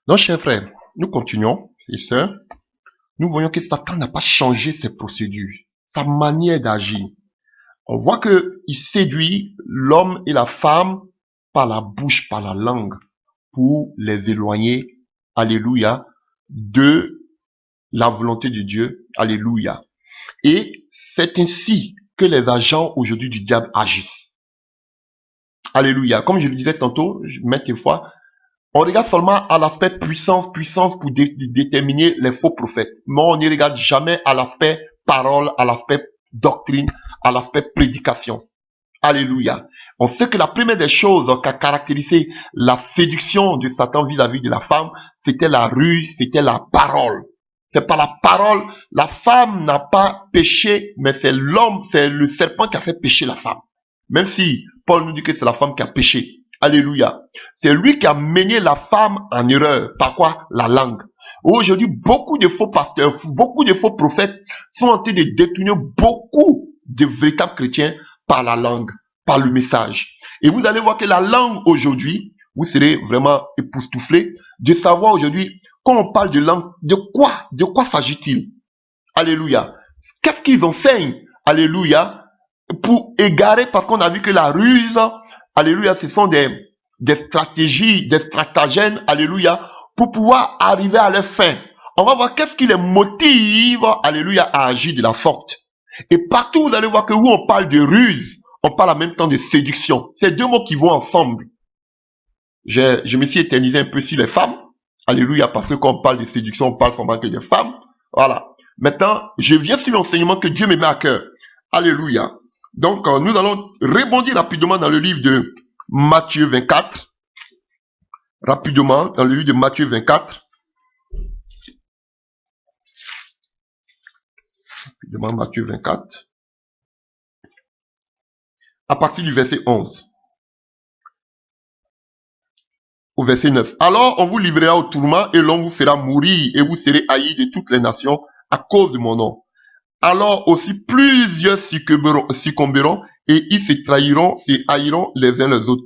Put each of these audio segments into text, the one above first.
Donc, chers frères, nous continuons, et sœurs. Nous voyons que Satan n'a pas changé ses procédures, sa manière d'agir. On voit que il séduit l'homme et la femme par la bouche, par la langue, pour les éloigner, alléluia, de la volonté de Dieu, alléluia. Et c'est ainsi que les agents aujourd'hui du diable agissent. Alléluia. Comme je le disais tantôt, maintes fois, on regarde seulement à l'aspect puissance, puissance pour déterminer les faux prophètes. Mais on ne regarde jamais à l'aspect parole, à l'aspect doctrine, à l'aspect prédication. Alléluia. On sait que la première des choses qui a caractérisé la séduction de Satan vis-à-vis de la femme, c'était la ruse, c'était la parole. C'est par la parole, la femme n'a pas péché, mais c'est l'homme, c'est le serpent qui a fait pécher la femme. Même si Paul nous dit que c'est la femme qui a péché. Alléluia. C'est lui qui a mené la femme en erreur. Par quoi? La langue. Aujourd'hui, beaucoup de faux pasteurs, beaucoup de faux prophètes sont en train de détourner beaucoup de véritables chrétiens par la langue, par le message. Et vous allez voir que la langue aujourd'hui, vous serez vraiment époustouflés de savoir aujourd'hui, quand on parle de langue, de quoi s'agit-il? Alléluia. Qu'est-ce qu'ils enseignent? Alléluia. Pour égarer, parce qu'on a vu que la ruse, alléluia, ce sont des stratégies, des stratagèmes, alléluia, pour pouvoir arriver à leur fin. On va voir qu'est-ce qui les motive, alléluia, à agir de la sorte. Et partout, vous allez voir que où on parle de ruse, on parle en même temps de séduction. C'est deux mots qui vont ensemble. Je me suis éternisé un peu sur les femmes. Alléluia, parce que quand on parle de séduction, on parle seulement que des femmes. Voilà. Maintenant, je viens sur l'enseignement que Dieu me met à cœur. Alléluia. Donc, nous allons rebondir rapidement dans le livre de Matthieu 24. Rapidement, dans le livre de Matthieu 24. Rapidement, Matthieu 24. À partir du verset 11. Au verset 9. Alors, on vous livrera au tourment et l'on vous fera mourir et vous serez haïs de toutes les nations à cause de mon nom. Alors aussi plusieurs succomberont et ils se trahiront, se haïront les uns les autres.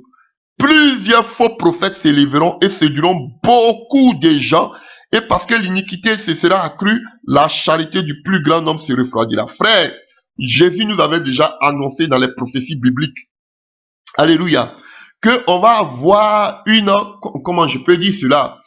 Plusieurs faux prophètes s'élèveront et séduiront beaucoup de gens. Et parce que l'iniquité se sera accrue, la charité du plus grand nombre se refroidira. Frère, Jésus nous avait déjà annoncé dans les prophéties bibliques. Alléluia. Que on va avoir une, comment je peux dire cela?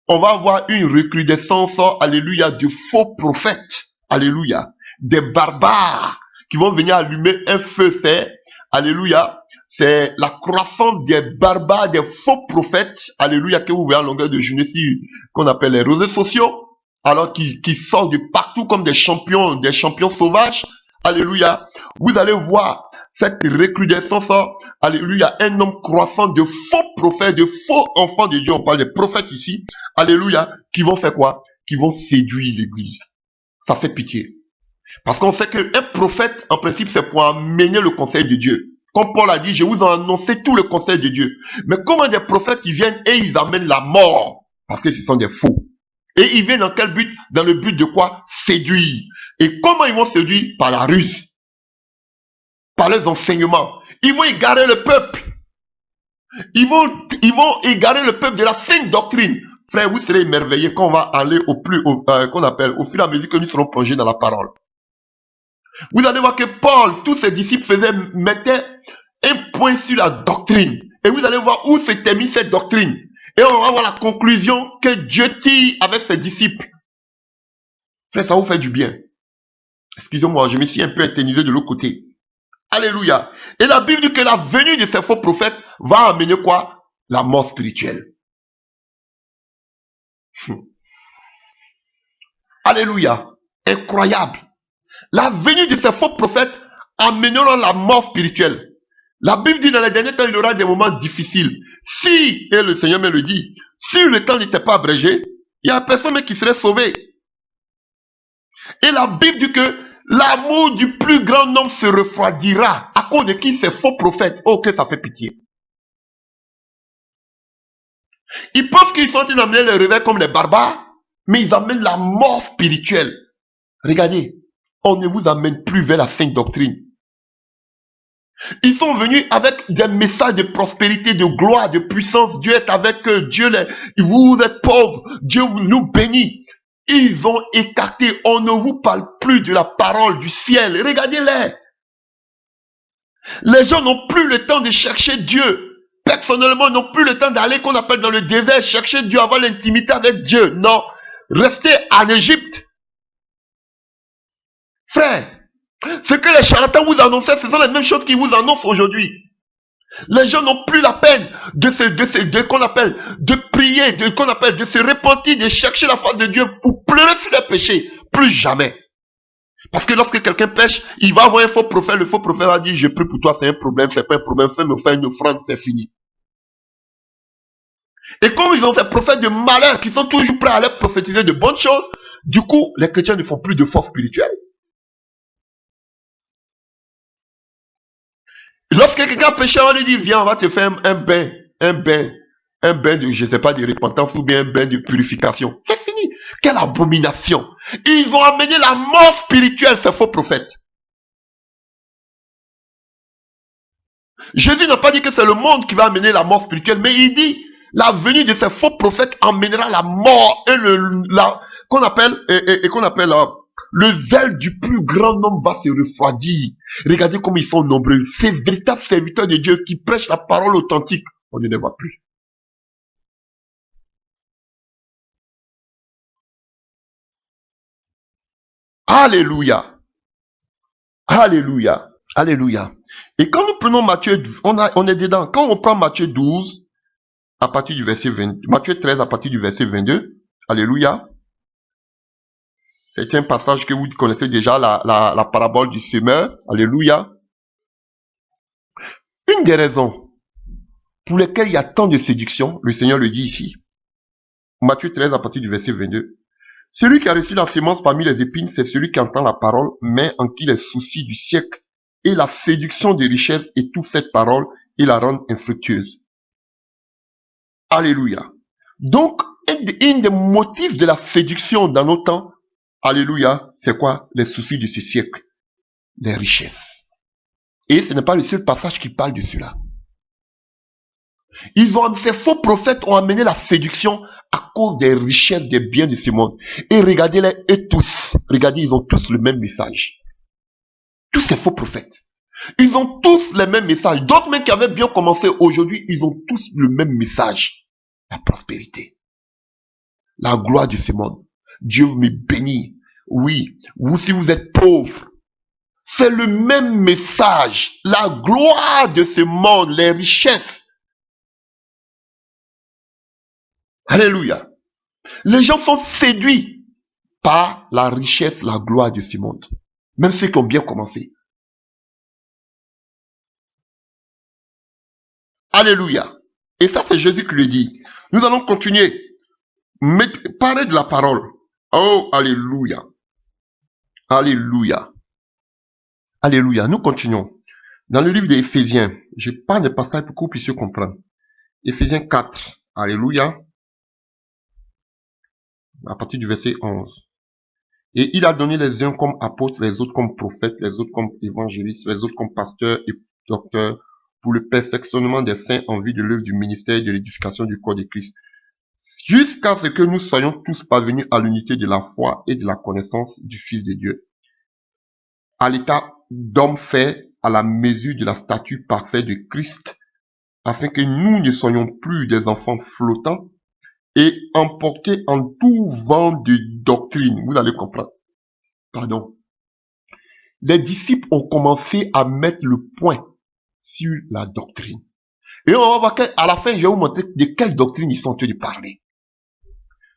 On va avoir une recrudescence, alléluia, de faux prophètes. Alléluia. Des barbares qui vont venir allumer un feu, c'est, alléluia, c'est la croissance des barbares, des faux prophètes, alléluia, que vous voyez à longueur de journée, qu'on appelle les réseaux sociaux, alors qui sortent de partout comme des champions sauvages, alléluia. Vous allez voir cette recrudescence, alléluia, un nombre croissant de faux prophètes, de faux enfants de Dieu, on parle des prophètes ici, alléluia, qui vont faire quoi? Qui vont séduire l'église. Ça fait pitié. Parce qu'on sait qu'un prophète, en principe, c'est pour amener le conseil de Dieu. Comme Paul a dit, je vous ai annoncé tout le conseil de Dieu. Mais comment des prophètes qui viennent et ils amènent la mort? Parce que ce sont des faux. Et ils viennent dans quel but? Dans le but de quoi? Séduire. Et comment ils vont séduire? Par la ruse. Par les enseignements. Ils vont égarer le peuple. Ils vont égarer le peuple de la sainte doctrine. Frère, vous serez émerveillés quand on va aller qu'on appelle, au fur et à mesure que nous serons plongés dans la parole. Vous allez voir que Paul, tous ses disciples mettaient un point sur la doctrine. Et vous allez voir où se termine cette doctrine. Et on va voir la conclusion que Dieu tire avec ses disciples. Frère, ça vous fait du bien. Excusez-moi, je me suis un peu éternisé de l'autre côté. Alléluia. Et la Bible dit que la venue de ces faux prophètes va amener quoi? La mort spirituelle. Alléluia. Incroyable. La venue de ces faux prophètes amènera la mort spirituelle. La Bible dit dans les derniers temps, il y aura des moments difficiles. Si, et le Seigneur me le dit, si le temps n'était pas abrégé, il n'y a personne qui serait sauvé. Et la Bible dit que l'amour du plus grand nombre se refroidira à cause de qui? Ces faux prophètes. Oh, que ça fait pitié. Ils pensent qu'ils sont en train d'amener le réveil comme les barbares, mais ils amènent la mort spirituelle. Regardez, on ne vous amène plus vers la sainte doctrine. Ils sont venus avec des messages de prospérité, de gloire, de puissance. Dieu est avec eux. Vous êtes pauvres. Dieu nous bénit. Ils ont écarté. On ne vous parle plus de la parole du ciel. Regardez-les. Les gens n'ont plus le temps de chercher Dieu. Personnellement, ils n'ont plus le temps d'aller, qu'on appelle dans le désert, chercher Dieu, avoir l'intimité avec Dieu. Non. Restez en Égypte. Frère, ce que les charlatans vous annonçaient, ce sont les mêmes choses qu'ils vous annoncent aujourd'hui. Les gens n'ont plus la peine de prier, de se repentir, de chercher la face de Dieu pour pleurer sur les péchés. Plus jamais. Parce que lorsque quelqu'un pêche, il va voir un faux prophète. Le faux prophète va dire, je prie pour toi, c'est un problème, c'est pas un problème, fais-moi faire une offrande, c'est fini. Et comme ils ont ces prophètes de malheur qui sont toujours prêts à aller prophétiser de bonnes choses, du coup, les chrétiens ne font plus de force spirituelle. Lorsque quelqu'un a péché, on lui dit, viens, on va te faire un bain de, je ne sais pas, de repentance ou bien un bain de purification. C'est fini. Quelle abomination. Ils vont amener la mort spirituelle, ces faux prophètes. Jésus n'a pas dit que c'est le monde qui va amener la mort spirituelle, mais il dit, la venue de ces faux prophètes emmènera la mort et le zèle du plus grand nombre va se refroidir. Regardez comme ils sont nombreux. Ces véritables serviteurs de Dieu qui prêchent la parole authentique, on ne les voit plus. Alléluia. Alléluia. Alléluia. Et quand nous prenons Matthieu 12, on est dedans. Quand on prend Matthieu 12, à partir du verset 20, Matthieu 13 à partir du verset 22, Alléluia. C'est un passage que vous connaissez déjà, la parabole du semeur. Alléluia. Une des raisons pour lesquelles il y a tant de séduction, le Seigneur le dit ici. Matthieu 13 à partir du verset 22. Celui qui a reçu la sémence parmi les épines, c'est celui qui entend la parole, mais en qui les soucis du siècle et la séduction des richesses étouffent cette parole et la rendent infructueuse. Alléluia. Donc, un des motifs de la séduction dans nos temps, alléluia, c'est quoi? Les soucis de ce siècle, les richesses. Et ce n'est pas le seul passage qui parle de cela. Ces faux prophètes ont amené la séduction à cause des richesses, des biens de ce monde. Et regardez-les, et tous, regardez, ils ont tous le même message. Tous ces faux prophètes. Ils ont tous les mêmes messages. D'autres même qui avaient bien commencé aujourd'hui, ils ont tous le même message. La prospérité. La gloire de ce monde. Dieu me bénit. Oui, vous si vous êtes pauvres, c'est le même message. La gloire de ce monde, les richesses. Alléluia. Les gens sont séduits par la richesse, la gloire de ce monde. Même ceux qui ont bien commencé. Alléluia. Et ça, c'est Jésus qui le dit. Nous allons continuer. Parler de la parole. Oh, alléluia. Alléluia. Alléluia. Nous continuons. Dans le livre d'Éphésiens, je parle de passages pour que vous puissiez comprendre. Éphésiens 4. Alléluia. À partir du verset 11. Et il a donné les uns comme apôtres, les autres comme prophètes, les autres comme évangélistes, les autres comme pasteurs et docteurs, pour le perfectionnement des saints en vue de l'œuvre du ministère et de l'édification du corps de Christ, jusqu'à ce que nous soyons tous parvenus à l'unité de la foi et de la connaissance du Fils de Dieu, à l'état d'homme fait à la mesure de la stature parfaite de Christ, afin que nous ne soyons plus des enfants flottants et emportés en tout vent de doctrine. Vous allez comprendre. Pardon. Les disciples ont commencé à mettre le point sur la doctrine. Et on va voir qu'à la fin, je vais vous montrer de quelle doctrine ils sont en train de parler.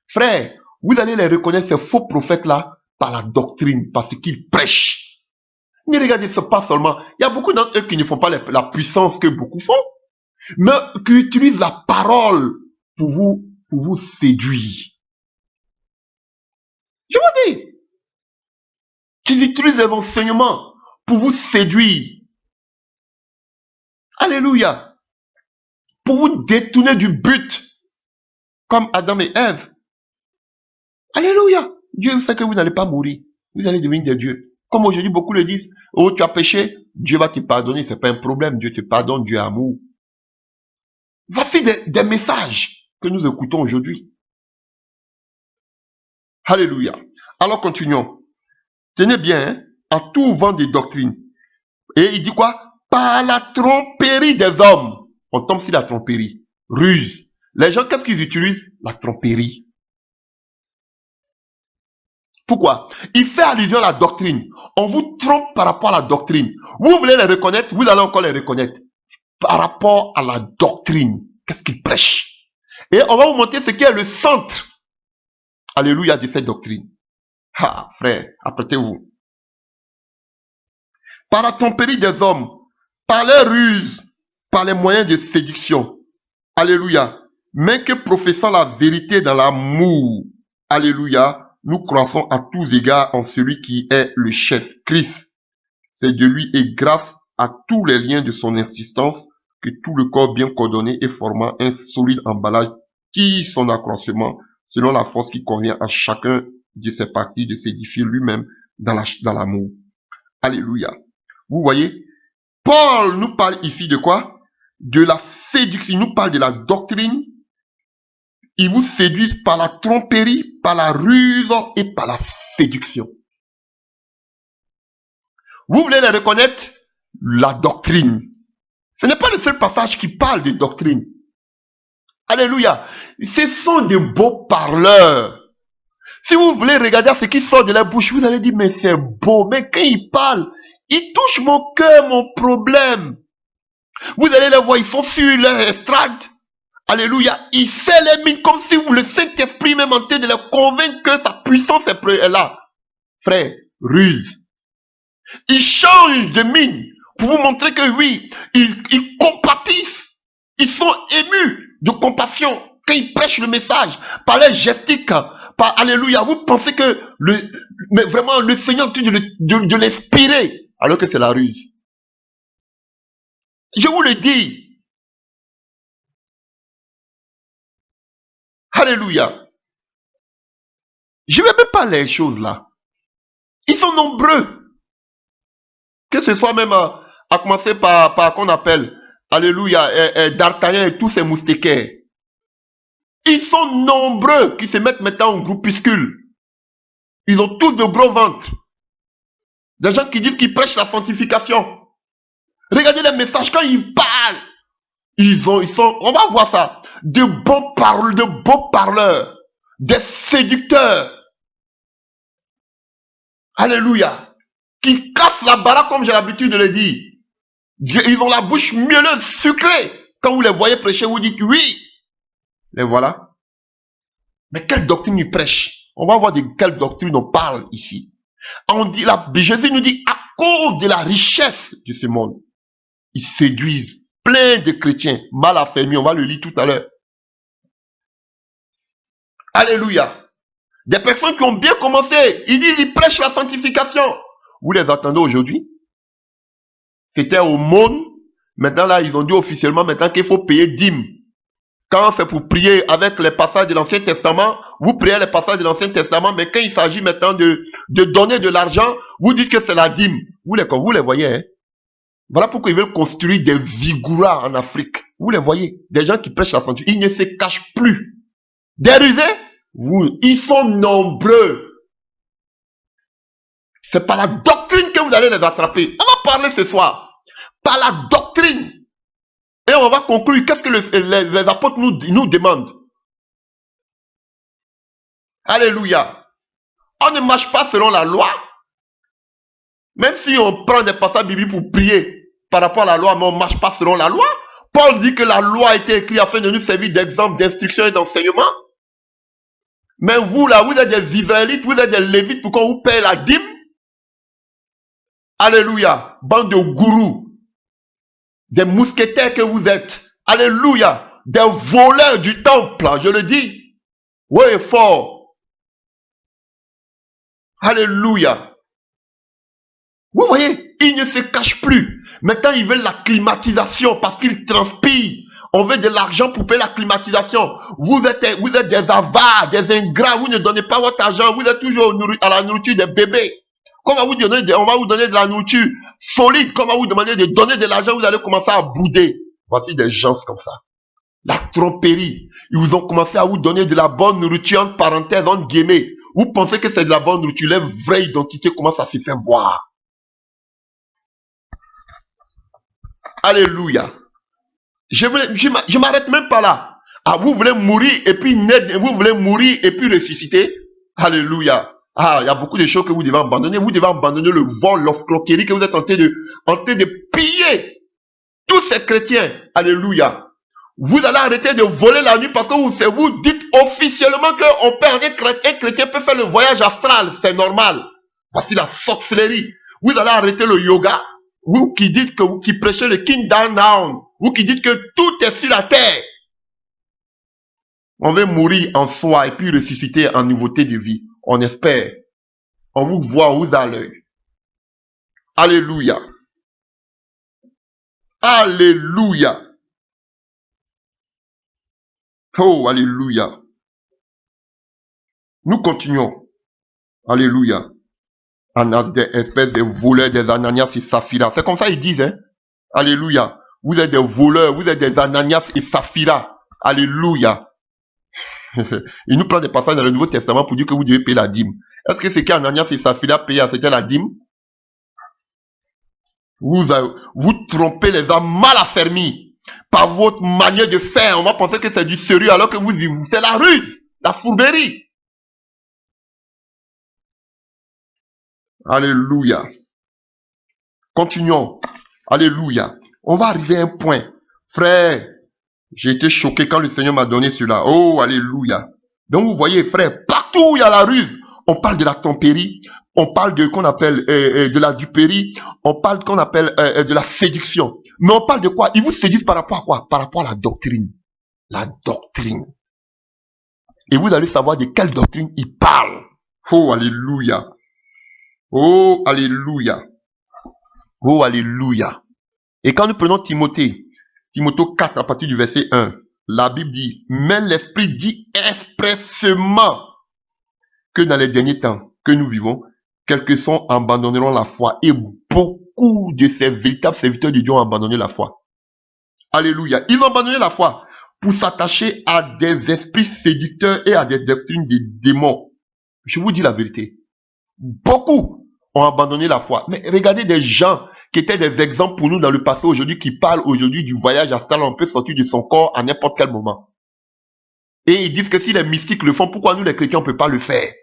Frère, vous allez les reconnaître, ces faux prophètes-là, par la doctrine, parce qu'ils prêchent. Ne regardez ça pas seulement. Il y a beaucoup d'entre eux qui ne font pas la puissance que beaucoup font, mais qui utilisent la parole pour vous séduire. Je vous dis, qu'ils utilisent les enseignements pour vous séduire. Alléluia. Pour vous détourner du but, comme Adam et Ève. Alléluia. Dieu sait que vous n'allez pas mourir. Vous allez devenir des dieux. Comme aujourd'hui, beaucoup le disent. Oh, tu as péché, Dieu va te pardonner. C'est pas un problème. Dieu te pardonne, Dieu est amour. Voici des messages que nous écoutons aujourd'hui. Alléluia. Alors continuons. Tenez bien, hein, à tout vent de doctrine. Et il dit quoi? Par la tromperie des hommes. On tombe sur la tromperie. Ruse. Les gens, qu'est-ce qu'ils utilisent? La tromperie. Pourquoi? Il fait allusion à la doctrine. On vous trompe par rapport à la doctrine. Vous voulez les reconnaître, vous allez encore les reconnaître. Par rapport à la doctrine. Qu'est-ce qu'ils prêchent? Et on va vous montrer ce qui est le centre. Alléluia de cette doctrine. Ah, frère, apprêtez-vous. Par la tromperie des hommes, par les ruses, par les moyens de séduction. Alléluia. Mais que professant la vérité dans l'amour. Alléluia. Nous croissons à tous égards en celui qui est le chef, Christ. C'est de lui et grâce à tous les liens de son insistance que tout le corps bien coordonné et formant un solide emballage qui son accroissement selon la force qui convient à chacun de ses parties de s'édifier lui-même dans l'amour. Alléluia. Vous voyez, Paul nous parle ici de quoi? De la séduction. Il nous parle de la doctrine. Ils vous séduisent par la tromperie, par la ruse et par la séduction. Vous voulez les reconnaître? La doctrine. Ce n'est pas le seul passage qui parle de doctrine. Alléluia. Ce sont de beaux parleurs. Si vous voulez regarder ce qui sort de la bouche, vous allez dire, mais c'est beau. Mais quand ils parlent, ils touchent mon cœur, mon problème. Vous allez les voir, ils sont sur leur estrade. Alléluia. Ils serrent les mines comme si le Saint-Esprit même en train de les convaincre que sa puissance est là. Frère, ruse. Ils changent de mine pour vous montrer que oui, ils compatissent. Ils sont émus de compassion quand ils prêchent le message par les gestiques. Par Alléluia. Vous pensez que mais vraiment le Seigneur est en train de l'inspirer alors que c'est la ruse. Je vous le dis. Alléluia. Je ne vais même pas les choses là. Ils sont nombreux. Que ce soit même à commencer par qu'on appelle, alléluia, D'Artagnan et tous ces moustiquaires. Ils sont nombreux qui se mettent maintenant en groupuscule. Ils ont tous de gros ventres. Des gens qui disent qu'ils prêchent la sanctification. Regardez les messages quand ils parlent. Ils sont, on va voir ça, de beaux parleurs, des séducteurs. Alléluia. Qui cassent la baraque comme j'ai l'habitude de le dire. Ils ont la bouche mielleuse, sucrée. Quand vous les voyez prêcher, vous dites oui. Les voilà. Mais quelle doctrine ils prêchent? On va voir de quelle doctrine on parle ici. Jésus nous dit, à cause de la richesse de ce monde, ils séduisent plein de chrétiens mal affermis. On va le lire tout à l'heure. Alléluia. Des personnes qui ont bien commencé, ils disent, ils prêchent la sanctification. Vous les attendez aujourd'hui? C'était au monde. Maintenant là, ils ont dit officiellement maintenant qu'il faut payer dîme. Quand c'est pour prier avec les passages de l'Ancien Testament, vous priez les passages de l'Ancien Testament, mais quand il s'agit maintenant de donner de l'argent, vous dites que c'est la dîme. Vous les voyez, hein? Voilà pourquoi ils veulent construire des vigouras en Afrique. Vous les voyez, des gens qui prêchent la sanctification, ils ne se cachent plus. Des rusés, ils sont nombreux. C'est par la doctrine que vous allez les attraper. On va parler ce soir. Par la doctrine. Et on va conclure. Qu'est-ce que les apôtres nous demandent? Alléluia. On ne marche pas selon la loi. Même si on prend des passages bibliques pour prier par rapport à la loi, mais on ne marche pas selon la loi. Paul dit que la loi a été écrite afin de nous servir d'exemple, d'instruction et d'enseignement. Mais vous là, vous êtes des Israélites, vous êtes des Lévites, pourquoi on vous paye la dîme? Alléluia. Bande de gourous. Des mousquetaires que vous êtes. Alléluia. Des voleurs du temple, je le dis. Oui, fort. Alléluia. Vous voyez, ils ne se cachent plus. Maintenant, ils veulent la climatisation parce qu'ils transpirent. On veut de l'argent pour payer la climatisation. Vous êtes des avares, des ingrats. Vous ne donnez pas votre argent. Vous êtes toujours à la nourriture des bébés. Qu'on va vous donner, on va vous donner de la nourriture solide, qu'on va vous demander de donner de l'argent, vous allez commencer à bouder. Voici des gens comme ça. La tromperie. Ils vous ont commencé à vous donner de la bonne nourriture, entre parenthèses, entre guillemets. Vous pensez que c'est de la bonne nourriture, leur vraie identité commence à se faire voir. Alléluia. Je m'arrête même pas là. Ah, vous voulez mourir et puis naître, vous voulez mourir et puis ressusciter. Alléluia. Ah, il y a beaucoup de choses que vous devez abandonner. Vous devez abandonner le vol, l'escroquerie que vous êtes en train de piller tous ces chrétiens. Alléluia. Vous allez arrêter de voler la nuit parce que vous dites officiellement qu'un chrétien peut faire le voyage astral. C'est normal. Voici la sorcellerie. Vous allez arrêter le yoga. Vous qui dites qui prêchez le Kingdom Down. Vous qui dites que tout est sur la terre. On veut mourir en soi et puis ressusciter en nouveauté de vie. On espère. On vous voit, on vous a l'œil. Alléluia. Alléluia. Oh, alléluia. Nous continuons. Alléluia. Des espèces de voleurs, des Ananias et Saphira. C'est comme ça ils disent, hein. Alléluia. Vous êtes des voleurs, vous êtes des Ananias et Saphira. Alléluia. Il nous prend des passages dans le Nouveau Testament pour dire que vous devez payer la dîme. Est-ce que c'est qu'Ananias et Saphira payaient, c'était la dîme? Vous trompez les âmes mal affermis par votre manière de faire. On va penser que c'est du sérieux alors que c'est la ruse, la fourberie. Alléluia. Continuons. Alléluia. On va arriver à un point. Frère, j'ai été choqué quand le Seigneur m'a donné cela. Oh, alléluia. Donc vous voyez, frère, partout où il y a la ruse, on parle de la tromperie, on parle de qu'on appelle de la duperie, on parle qu'on appelle de la séduction. Mais on parle de quoi? Ils vous séduisent par rapport à quoi? Par rapport à la doctrine. La doctrine. Et vous allez savoir de quelle doctrine ils parlent. Oh, alléluia. Oh, alléluia. Oh, alléluia. Et quand nous prenons Timothée 4 à partir du verset 1, la Bible dit, mais l'Esprit dit expressément que dans les derniers temps que nous vivons, quelques-uns abandonneront la foi et beaucoup de ces véritables serviteurs de Dieu ont abandonné la foi. Alléluia. Ils ont abandonné la foi pour s'attacher à des esprits séducteurs et à des doctrines des démons. Je vous dis la vérité. Beaucoup ont abandonné la foi. Mais regardez des gens qui étaient des exemples pour nous dans le passé aujourd'hui, qui parlent aujourd'hui du voyage astral, on peut sortir de son corps à n'importe quel moment. Et ils disent que si les mystiques le font, pourquoi nous les chrétiens on ne peut pas le faire?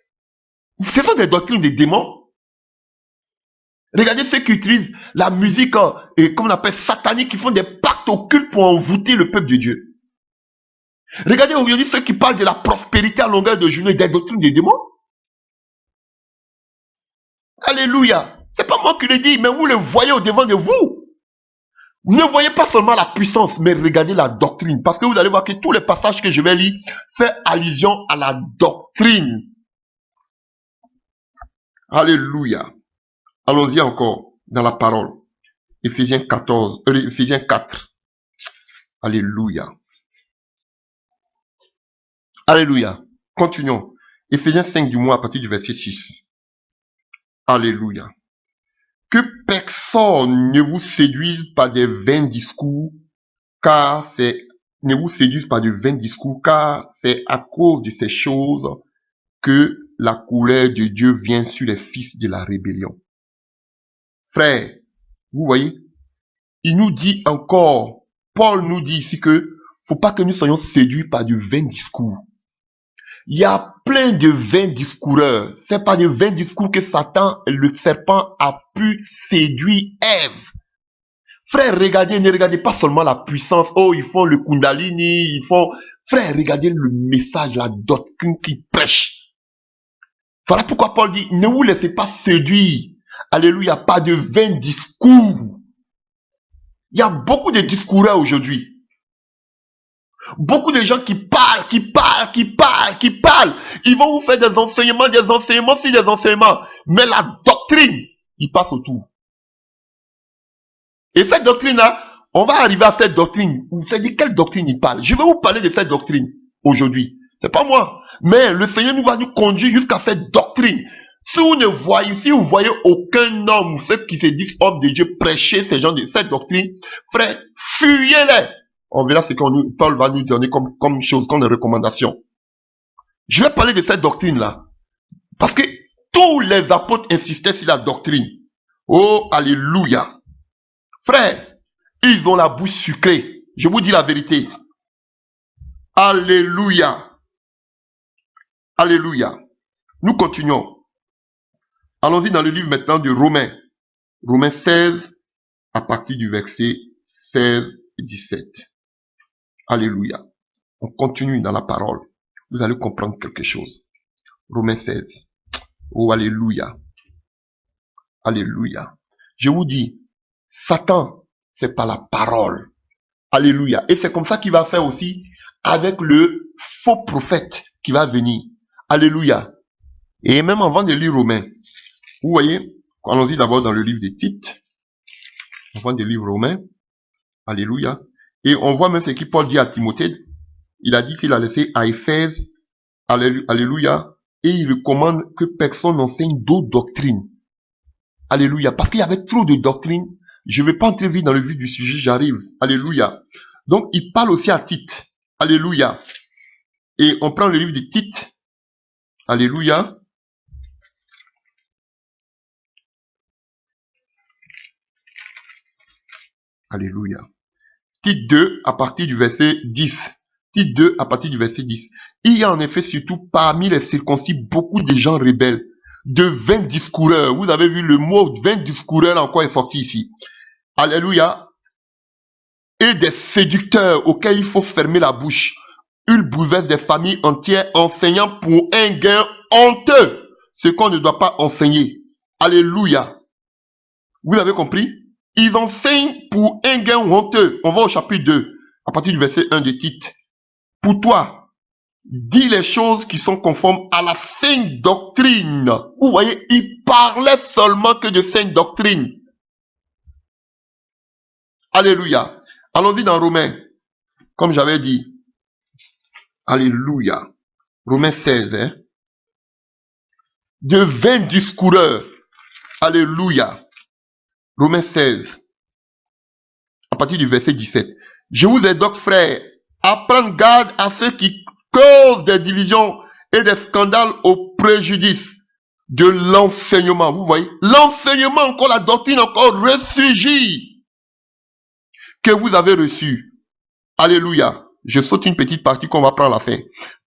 Ce sont des doctrines des démons. Regardez ceux qui utilisent la musique, comme on appelle satanique, qui font des pactes occultes pour envoûter le peuple de Dieu. Regardez aujourd'hui ceux qui parlent de la prospérité à longueur de journée, des doctrines des démons. Alléluia. C'est pas moi qui le dis, mais vous le voyez au devant de vous. Ne voyez pas seulement la puissance, mais regardez la doctrine. Parce que vous allez voir que tous les passages que je vais lire font allusion à la doctrine. Alléluia. Allons-y encore dans la parole. Éphésiens 4. Alléluia. Alléluia. Continuons. Éphésiens 5 du mois à partir du verset 6. Alléluia. Que personne ne vous séduise par des vains discours, car c'est à cause de ces choses que la colère de Dieu vient sur les fils de la rébellion. Frère, vous voyez, il nous dit encore, Paul nous dit ici que faut pas que nous soyons séduits par du vain discours. Il y a plein de vains discoureurs. C'est par de vains discours que Satan, le serpent, a pu séduire Ève. Frère, ne regardez pas seulement la puissance. Oh, ils font le Kundalini, Frère, regardez le message, la doctrine qu'ils prêchent. Voilà pourquoi Paul dit, ne vous laissez pas séduire. Alléluia, pas de vains discours. Il y a beaucoup de discoureurs aujourd'hui. Beaucoup de gens qui parlent. Ils vont vous faire des enseignements, mais la doctrine, ils passent autour. Et cette doctrine-là, on va arriver à cette doctrine. Vous savez de quelle doctrine il parle? Je vais vous parler de cette doctrine aujourd'hui. C'est pas moi. Mais le Seigneur nous va nous conduire jusqu'à cette doctrine. Si vous voyez aucun homme ou ceux qui se disent hommes de Dieu prêcher cette doctrine, frère, fuyez-les. On verra ce que Paul va nous donner comme chose, comme recommandation. Je vais parler de cette doctrine-là. Parce que tous les apôtres insistaient sur la doctrine. Oh, alléluia. Frère, ils ont la bouche sucrée. Je vous dis la vérité. Alléluia. Alléluia. Nous continuons. Allons-y dans le livre maintenant de Romains. Romains 16, à partir du verset 16 et 17. Alléluia. On continue dans la parole. Vous allez comprendre quelque chose. Romains 16. Oh, alléluia. Alléluia. Je vous dis, Satan, c'est pas la parole. Alléluia. Et c'est comme ça qu'il va faire aussi avec le faux prophète qui va venir. Alléluia. Et même avant de lire Romains, vous voyez, allons-y d'abord dans le livre de Tite. Avant de lire Romains. Alléluia. Et on voit même ce que Paul dit à Timothée. Il a dit qu'il a laissé à Éphèse. Alléluia. Et il recommande que personne n'enseigne d'autres doctrines. Alléluia. Parce qu'il y avait trop de doctrines. Je ne vais pas entrer vite dans le vif du sujet, j'arrive. Alléluia. Donc, il parle aussi à Tite. Alléluia. Et on prend le livre de Tite. Alléluia. Alléluia. Tite 2 à partir du verset 10. Tite 2 à partir du verset 10. Il y a en effet surtout parmi les circoncis beaucoup de gens rebelles, de vains discoureurs. Vous avez vu le mot vains discoureurs encore est sorti ici. Alléluia. Et des séducteurs auxquels il faut fermer la bouche. Ils bouleversent des familles entières enseignant pour un gain honteux ce qu'on ne doit pas enseigner. Alléluia. Vous avez compris? Ils enseignent pour un gain honteux. On va au chapitre 2, à partir du verset 1 de Tite. Pour toi, dis les choses qui sont conformes à la sainte doctrine. Vous voyez, il parlait seulement que de sainte doctrine. Alléluia. Allons-y dans Romains. Comme j'avais dit. Alléluia. Romains 16. Hein? De vains discoureurs. Alléluia. Romains 16. À partir du verset 17. Je vous ai donc, frères, à prendre garde à ceux qui causent des divisions et des scandales au préjudice de l'enseignement. Vous voyez, l'enseignement encore, la doctrine encore ressurgit que vous avez reçu. Alléluia. Je saute une petite partie qu'on va prendre à la fin.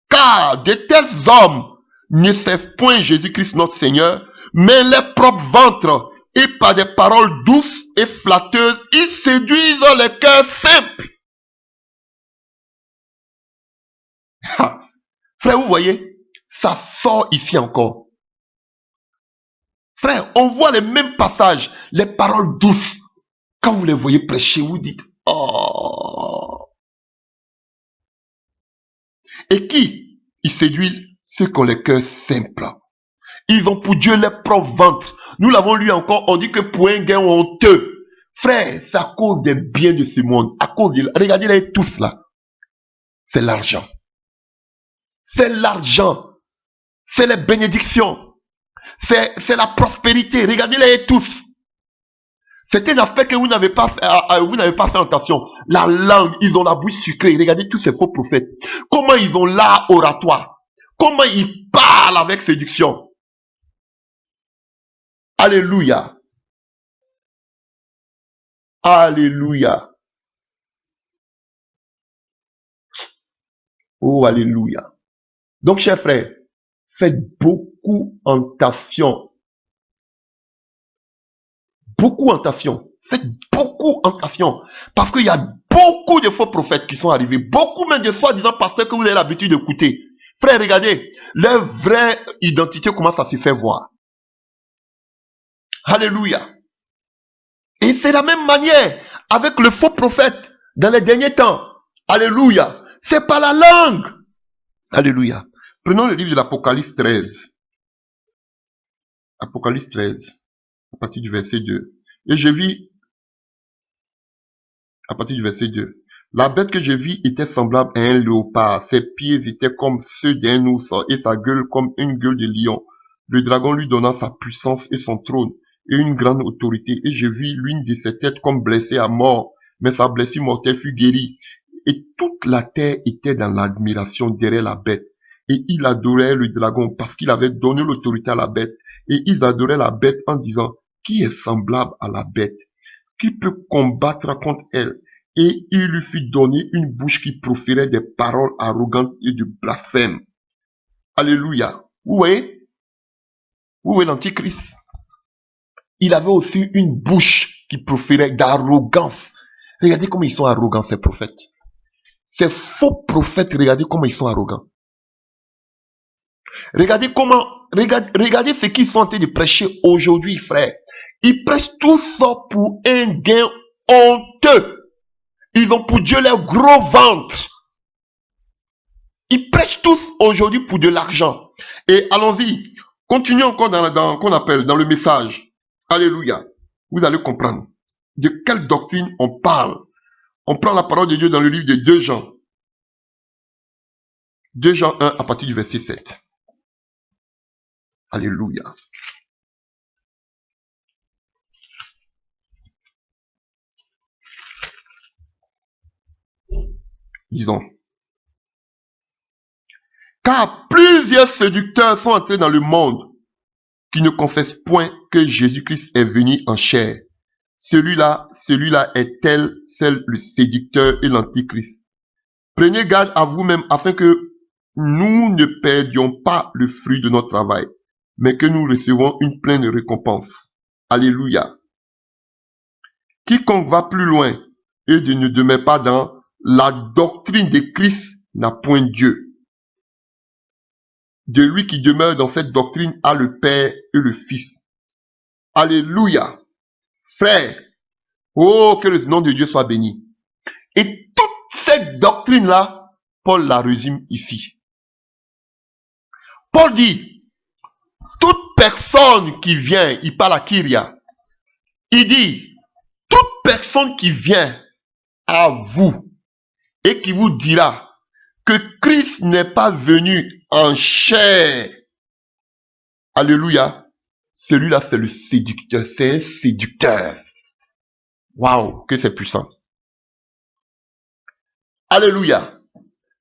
Car de tels hommes ne servent point Jésus-Christ notre Seigneur, mais les propres ventres, et par des paroles douces et flatteuses, ils séduisent les cœurs simples. Frère, vous voyez, ça sort ici encore. Frère, on voit les mêmes passages, les paroles douces. Quand vous les voyez prêcher, vous dites, oh. Et qui? Ils séduisent ceux qui ont les cœurs simples. Ils ont pour Dieu les propres ventres. Nous l'avons lu encore, on dit que pour un gain honteux. Frère, c'est à cause des biens de ce monde. À cause de... Regardez-les tous là. C'est l'argent. C'est l'argent. C'est les bénédictions. C'est la prospérité. Regardez-les tous. C'est un aspect que vous n'avez pas fait attention. La langue, ils ont la bouche sucrée. Regardez tous ces faux prophètes. Comment ils ont l'art oratoire. Comment ils parlent avec séduction. Alléluia. Alléluia. Oh, alléluia. Donc, chers frères, faites beaucoup attention. Beaucoup attention. Faites beaucoup attention. Parce qu'il y a beaucoup de faux prophètes qui sont arrivés. Beaucoup même de soi-disant pasteurs que vous avez l'habitude d'écouter. Frère, regardez, leur vraie identité commence à se faire voir. Alléluia. Et c'est la même manière avec le faux prophète dans les derniers temps. Alléluia. C'est pas la langue. Alléluia. Prenons le livre de l'Apocalypse 13. Apocalypse 13. À partir du verset 2. Et je vis, à partir du verset 2. La bête que je vis était semblable à un léopard. Ses pieds étaient comme ceux d'un ours et sa gueule comme une gueule de lion. Le dragon lui donna sa puissance et son trône et une grande autorité. Et je vis l'une de ses têtes comme blessée à mort, mais sa blessure mortelle fut guérie. Et toute la terre était dans l'admiration derrière la bête. Et ils adoraient le dragon parce qu'il avait donné l'autorité à la bête. Et ils adoraient la bête en disant, qui est semblable à la bête? Qui peut combattre contre elle? Et il lui fut donné une bouche qui proférait des paroles arrogantes et de blasphème. Alléluia. Vous voyez? Vous voyez l'Antichrist? Il avait aussi une bouche qui proférait d'arrogance. Regardez comment ils sont arrogants, ces prophètes. Ces faux prophètes, regardez comment ils sont arrogants. Regardez regardez ce qu'ils sont en train de prêcher aujourd'hui, frère. Ils prêchent tout ça pour un gain honteux. Ils ont pour Dieu leur gros ventre. Ils prêchent tous aujourd'hui pour de l'argent. Et allons-y. Continuons encore qu'on appelle dans le message. Alléluia. Vous allez comprendre. De quelle doctrine on parle. On prend la parole de Dieu dans le livre de 2 Jean. 2 Jean 1 à partir du verset 7. Alléluia. Disons. Car plusieurs séducteurs sont entrés dans le monde qui ne confessent point que Jésus-Christ est venu en chair. Celui-là est tel le séducteur et l'antichrist. Prenez garde à vous-même afin que nous ne perdions pas le fruit de notre travail, mais que nous recevons une pleine récompense. Alléluia. Quiconque va plus loin et ne demeure pas dans la doctrine de Christ n'a point Dieu. De lui qui demeure dans cette doctrine a le Père et le Fils. Alléluia. Frère, oh, que le nom de Dieu soit béni. Et toute cette doctrine-là, Paul la résume ici. Paul dit, toute personne qui vient, il parle à Kyria, il dit, toute personne qui vient à vous et qui vous dira que Christ n'est pas venu en chair, alléluia, celui-là c'est le séducteur, c'est un séducteur. Waouh, que c'est puissant. Alléluia.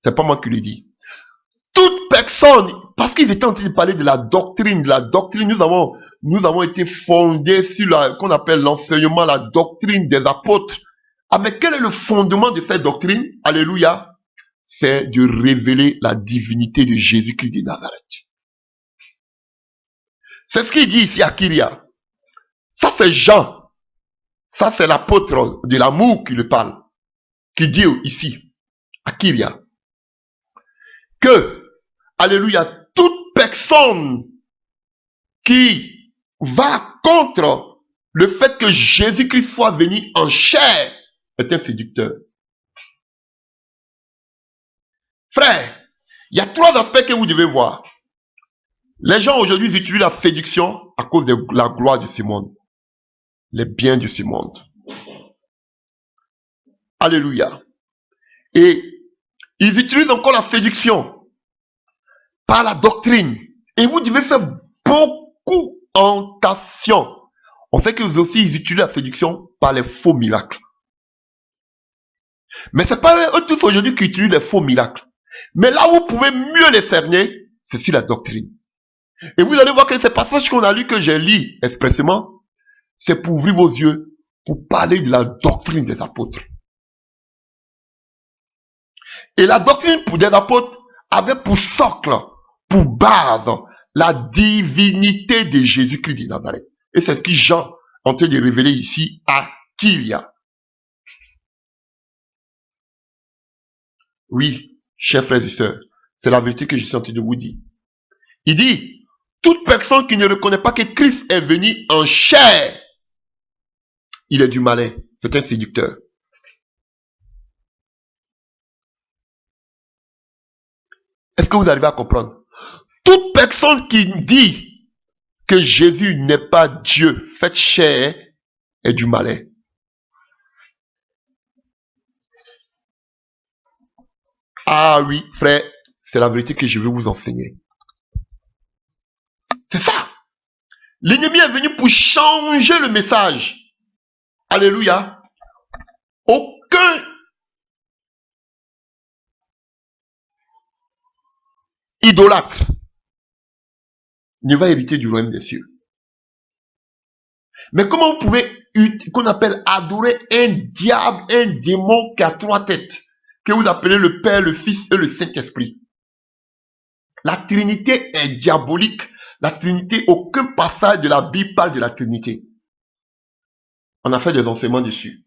C'est pas moi qui le dis. Toute personne, parce qu'ils étaient en train de parler de la doctrine, nous avons été fondés sur qu'on appelle l'enseignement, la doctrine des apôtres. Ah, mais quel est le fondement de cette doctrine? Alléluia. C'est de révéler la divinité de Jésus-Christ de Nazareth. C'est ce qu'il dit ici à Kyria. Ça c'est Jean. Ça c'est l'apôtre de l'amour qui le parle. Qui dit ici à Kyria que, alléluia, toute personne qui va contre le fait que Jésus-Christ soit venu en chair est un séducteur. Frère, il y a 3 aspects que vous devez voir. Les gens aujourd'hui utilisent la séduction à cause de la gloire de ce monde. Les biens de ce monde. Alléluia. Et ils utilisent encore la séduction par la doctrine. Et vous devez faire beaucoup attention. On sait que aussi ils utilisent la séduction par les faux miracles. Mais c'est pas eux tous aujourd'hui qui utilisent les faux miracles. Mais là où vous pouvez mieux les cerner, c'est sur la doctrine. Et vous allez voir que ces passages qu'on a lus, que j'ai lu expressément, c'est pour ouvrir vos yeux, pour parler de la doctrine des apôtres. Et la doctrine des apôtres avait pour socle, pour base, la divinité de Jésus-Christ de Nazareth. Et c'est ce que Jean est en train de révéler ici à Kyria. Oui, chers frères et sœurs, c'est la vérité que je suis en train de vous dire. Il dit, toute personne qui ne reconnaît pas que Christ est venu en chair, il est du malin, c'est un séducteur. Est-ce que vous arrivez à comprendre? Toute personne qui dit que Jésus n'est pas Dieu fait chair est du malin. Ah oui, frère, c'est la vérité que je vais vous enseigner. C'est ça. L'ennemi est venu pour changer le message. Alléluia. Aucun idolâtre ne va hériter du royaume des cieux. Mais comment vous pouvez, qu'on appelle adorer un diable, un démon qui a 3 têtes, que vous appelez le Père, le Fils et le Saint-Esprit? La Trinité est diabolique. La Trinité, aucun passage de la Bible parle de la Trinité. On a fait des enseignements dessus.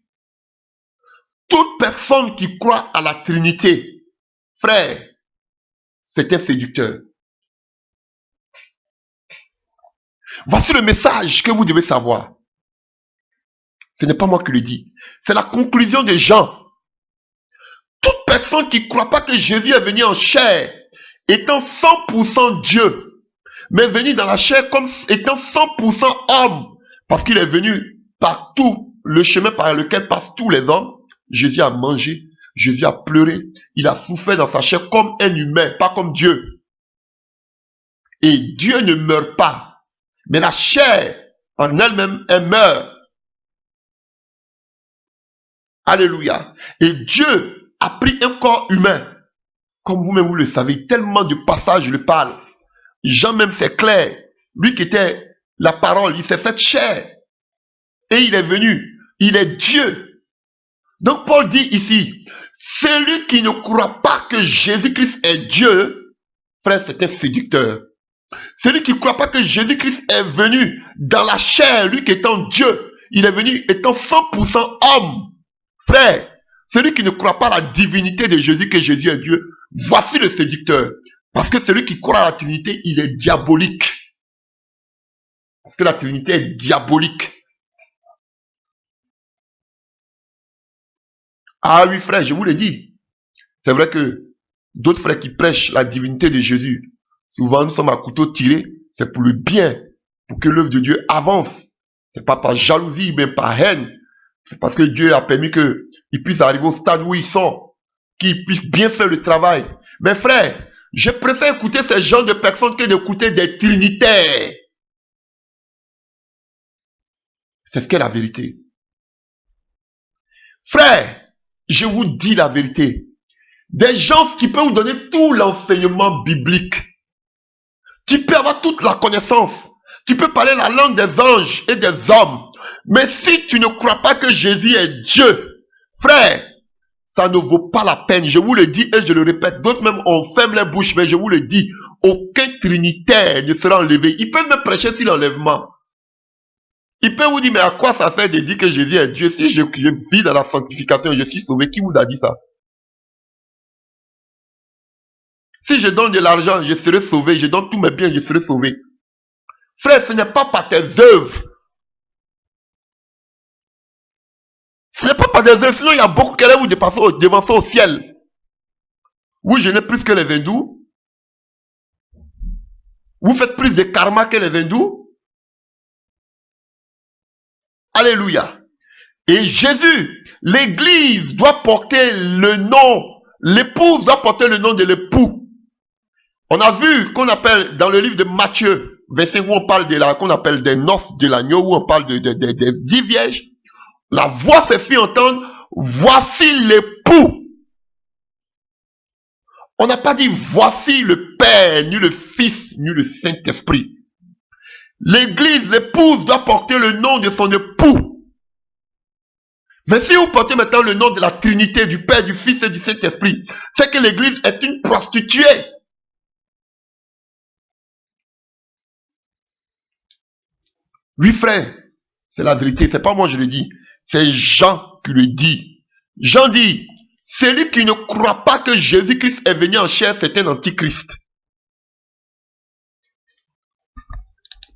Toute personne qui croit à la Trinité, frère, c'est un séducteur. Voici le message que vous devez savoir. Ce n'est pas moi qui le dis. C'est la conclusion des gens. Toute personne qui ne croit pas que Jésus est venu en chair, étant 100% Dieu, mais venu dans la chair comme étant 100% homme, parce qu'il est venu par tout le chemin par lequel passent tous les hommes. Jésus a mangé, Jésus a pleuré, il a souffert dans sa chair comme un humain, pas comme Dieu. Et Dieu ne meurt pas, mais la chair en elle-même, elle meurt. Alléluia. Et Dieu a pris un corps humain, comme vous-même vous le savez, tellement de passages le parlent. Jean même c'est clair, lui qui était la parole, il s'est fait chair. Et il est venu, il est Dieu. Donc Paul dit ici, celui qui ne croit pas que Jésus-Christ est Dieu, frère, c'est un séducteur. Celui qui ne croit pas que Jésus-Christ est venu dans la chair, lui qui étant Dieu, il est venu étant 100% homme. Frère, celui qui ne croit pas à la divinité de Jésus, que Jésus est Dieu, voici le séducteur. Parce que celui qui croit à la Trinité, il est diabolique. Parce que la Trinité est diabolique. Ah oui, frère, je vous l'ai dit. C'est vrai que d'autres frères qui prêchent la divinité de Jésus, souvent nous sommes à couteau tiré, c'est pour le bien, pour que l'œuvre de Dieu avance. C'est pas par jalousie, mais par haine. C'est parce que Dieu a permis qu'ils puissent arriver au stade où ils sont, qu'ils puissent bien faire le travail. Mais frère, je préfère écouter ces genres de personnes que d'écouter des trinitaires. C'est ce qu'est la vérité. Frère, je vous dis la vérité. Des gens qui peuvent vous donner tout l'enseignement biblique. Tu peux avoir toute la connaissance. Tu peux parler la langue des anges et des hommes. Mais si tu ne crois pas que Jésus est Dieu, frère, ça ne vaut pas la peine. Je vous le dis et je le répète. D'autres même, on ferme les bouches, mais je vous le dis. Aucun trinitaire ne sera enlevé. Ils peuvent même prêcher sur l'enlèvement. Ils peuvent vous dire, mais à quoi ça fait de dire que Jésus est Dieu? Si je vis dans la sanctification, je suis sauvé. Qui vous a dit ça? Si je donne de l'argent, je serai sauvé. Je donne tous mes biens, je serai sauvé. Frère, ce n'est pas par tes œuvres. Ce n'est pas par des œuvres. Sinon, il y a beaucoup qui allaient vous devancer au ciel. Vous jeûnez plus que les hindous. Vous faites plus de karma que les hindous. Alléluia. Et Jésus, l'église doit porter le nom, l'épouse doit porter le nom de l'époux. On a vu qu'on appelle dans le livre de Matthieu, verset où on parle qu'on appelle des noces de l'agneau, où on parle des 10 vierges. La voix se fit entendre, voici l'époux. On n'a pas dit voici le Père, ni le Fils, ni le Saint-Esprit. L'église, l'épouse doit porter le nom de son époux. Mais si vous portez maintenant le nom de la Trinité, du Père, du Fils et du Saint-Esprit, c'est que l'église est une prostituée. Oui, frère, c'est la vérité. C'est pas moi je le dis. C'est Jean qui le dit. Jean dit, celui qui ne croit pas que Jésus-Christ est venu en chair, c'est un antichrist.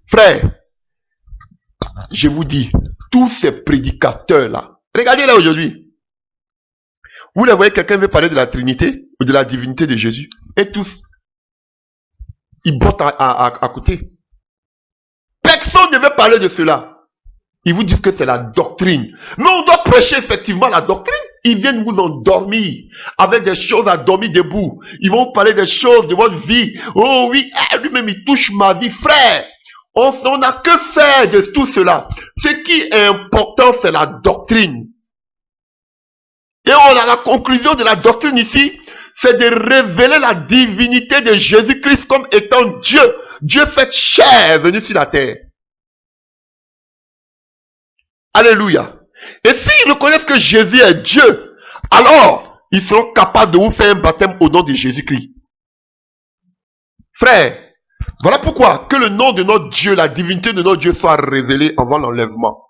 Frère, je vous dis, tous ces prédicateurs-là, regardez là aujourd'hui. Vous les voyez, quelqu'un veut parler de la Trinité ou de la divinité de Jésus, et tous, ils bottent à côté. Personne ne veut parler de cela. Ils vous disent que c'est la doctrine. Mais on doit prêcher effectivement la doctrine. Ils viennent vous endormir avec des choses à dormir debout. Ils vont vous parler des choses de votre vie. Oh oui, lui-même il touche ma vie, frère. On n'a que faire de tout cela. Ce qui est important, c'est la doctrine. Et on a la conclusion de la doctrine ici, c'est de révéler la divinité de Jésus-Christ comme étant Dieu. Dieu fait chair venu sur la terre. Alléluia. Et s'ils reconnaissent que Jésus est Dieu, alors ils seront capables de vous faire un baptême au nom de Jésus-Christ. Frère, voilà pourquoi que le nom de notre Dieu, la divinité de notre Dieu soit révélée avant l'enlèvement.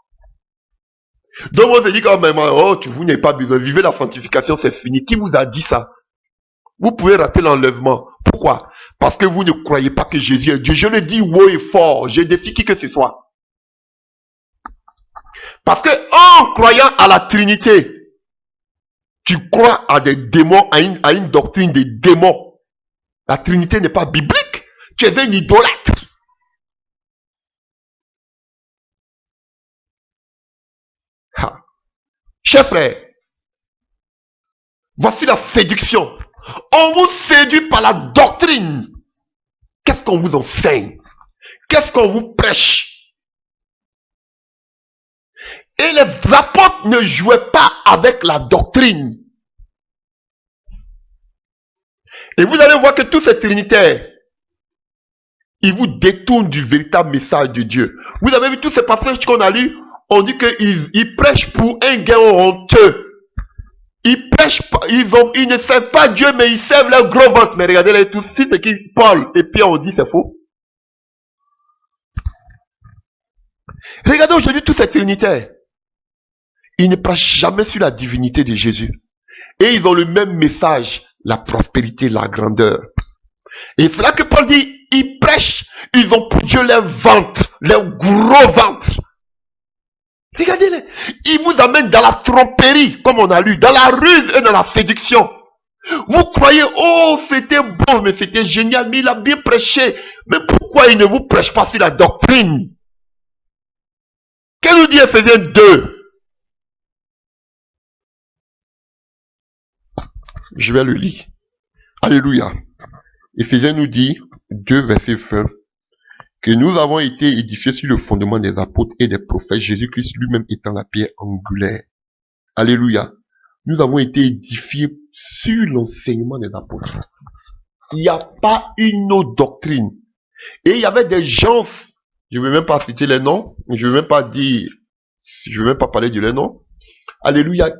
Donc on se dit quand même, oh, vous n'avez pas besoin, vivez la sanctification, c'est fini. Qui vous a dit ça? Vous pouvez rater l'enlèvement. Pourquoi? Parce que vous ne croyez pas que Jésus est Dieu. Je le dis haut et fort, je défie qui que ce soit. Parce que en croyant à la Trinité, tu crois à des démons, à une doctrine des démons. La Trinité n'est pas biblique. Tu es un idolâtre. Ha. Chers frères, voici la séduction. On vous séduit par la doctrine. Qu'est-ce qu'on vous enseigne? Qu'est-ce qu'on vous prêche? Et les apôtres ne jouaient pas avec la doctrine. Et vous allez voir que tous ces trinitaires, ils vous détournent du véritable message de Dieu. Vous avez vu tous ces passages qu'on a lus, on dit qu'ils prêchent pour un gain honteux. Ils prêchent pas, ils ne servent pas Dieu, mais ils servent leur gros ventre. Mais regardez-les tous, si c'est qui Paul et Pierre ont dit, c'est faux. Regardez aujourd'hui tous ces trinitaires. Ils ne prêchent jamais sur la divinité de Jésus. Et ils ont le même message, la prospérité, la grandeur. Et c'est là que Paul dit, ils prêchent, ils ont pour Dieu leur ventre, leur gros ventre. Regardez-les, ils vous amènent dans la tromperie, comme on a lu, dans la ruse et dans la séduction. Vous croyez, oh, c'était bon, mais c'était génial, mais il a bien prêché. Mais pourquoi il ne vous prêche pas sur la doctrine? Qu'est-ce nous dit Ephésiens 2? Je vais le lire. Alléluia. Ephésiens nous dit, 2 verset 20, que nous avons été édifiés sur le fondement des apôtres et des prophètes, Jésus-Christ lui-même étant la pierre angulaire. Alléluia. Nous avons été édifiés sur l'enseignement des apôtres. Il n'y a pas une autre doctrine. Et il y avait des gens, je ne vais même pas citer les noms, je ne vais même pas dire, je ne vais même pas parler de les noms. Alléluia.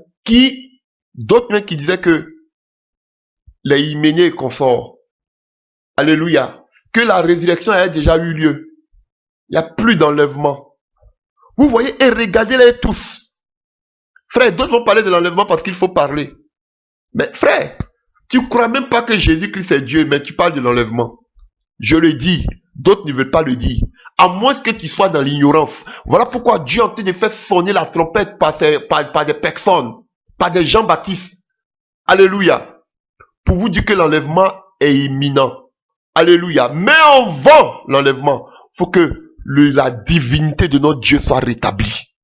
D'autres même qui disaient que les Hyménées et consorts, alléluia, que la résurrection a déjà eu lieu. Il n'y a plus d'enlèvement. Vous voyez, et regardez-les tous. Frère, d'autres vont parler de l'enlèvement parce qu'il faut parler. Mais frère, tu ne crois même pas que Jésus-Christ est Dieu, mais tu parles de l'enlèvement. Je le dis, d'autres ne veulent pas le dire. À moins que tu sois dans l'ignorance. Voilà pourquoi Dieu est en train de faire sonner la trompette par des personnes, par des Jean-Baptiste. Alléluia. Pour vous dire que l'enlèvement est imminent. Alléluia. Mais avant l'enlèvement, il faut que la divinité de notre Dieu soit rétablie.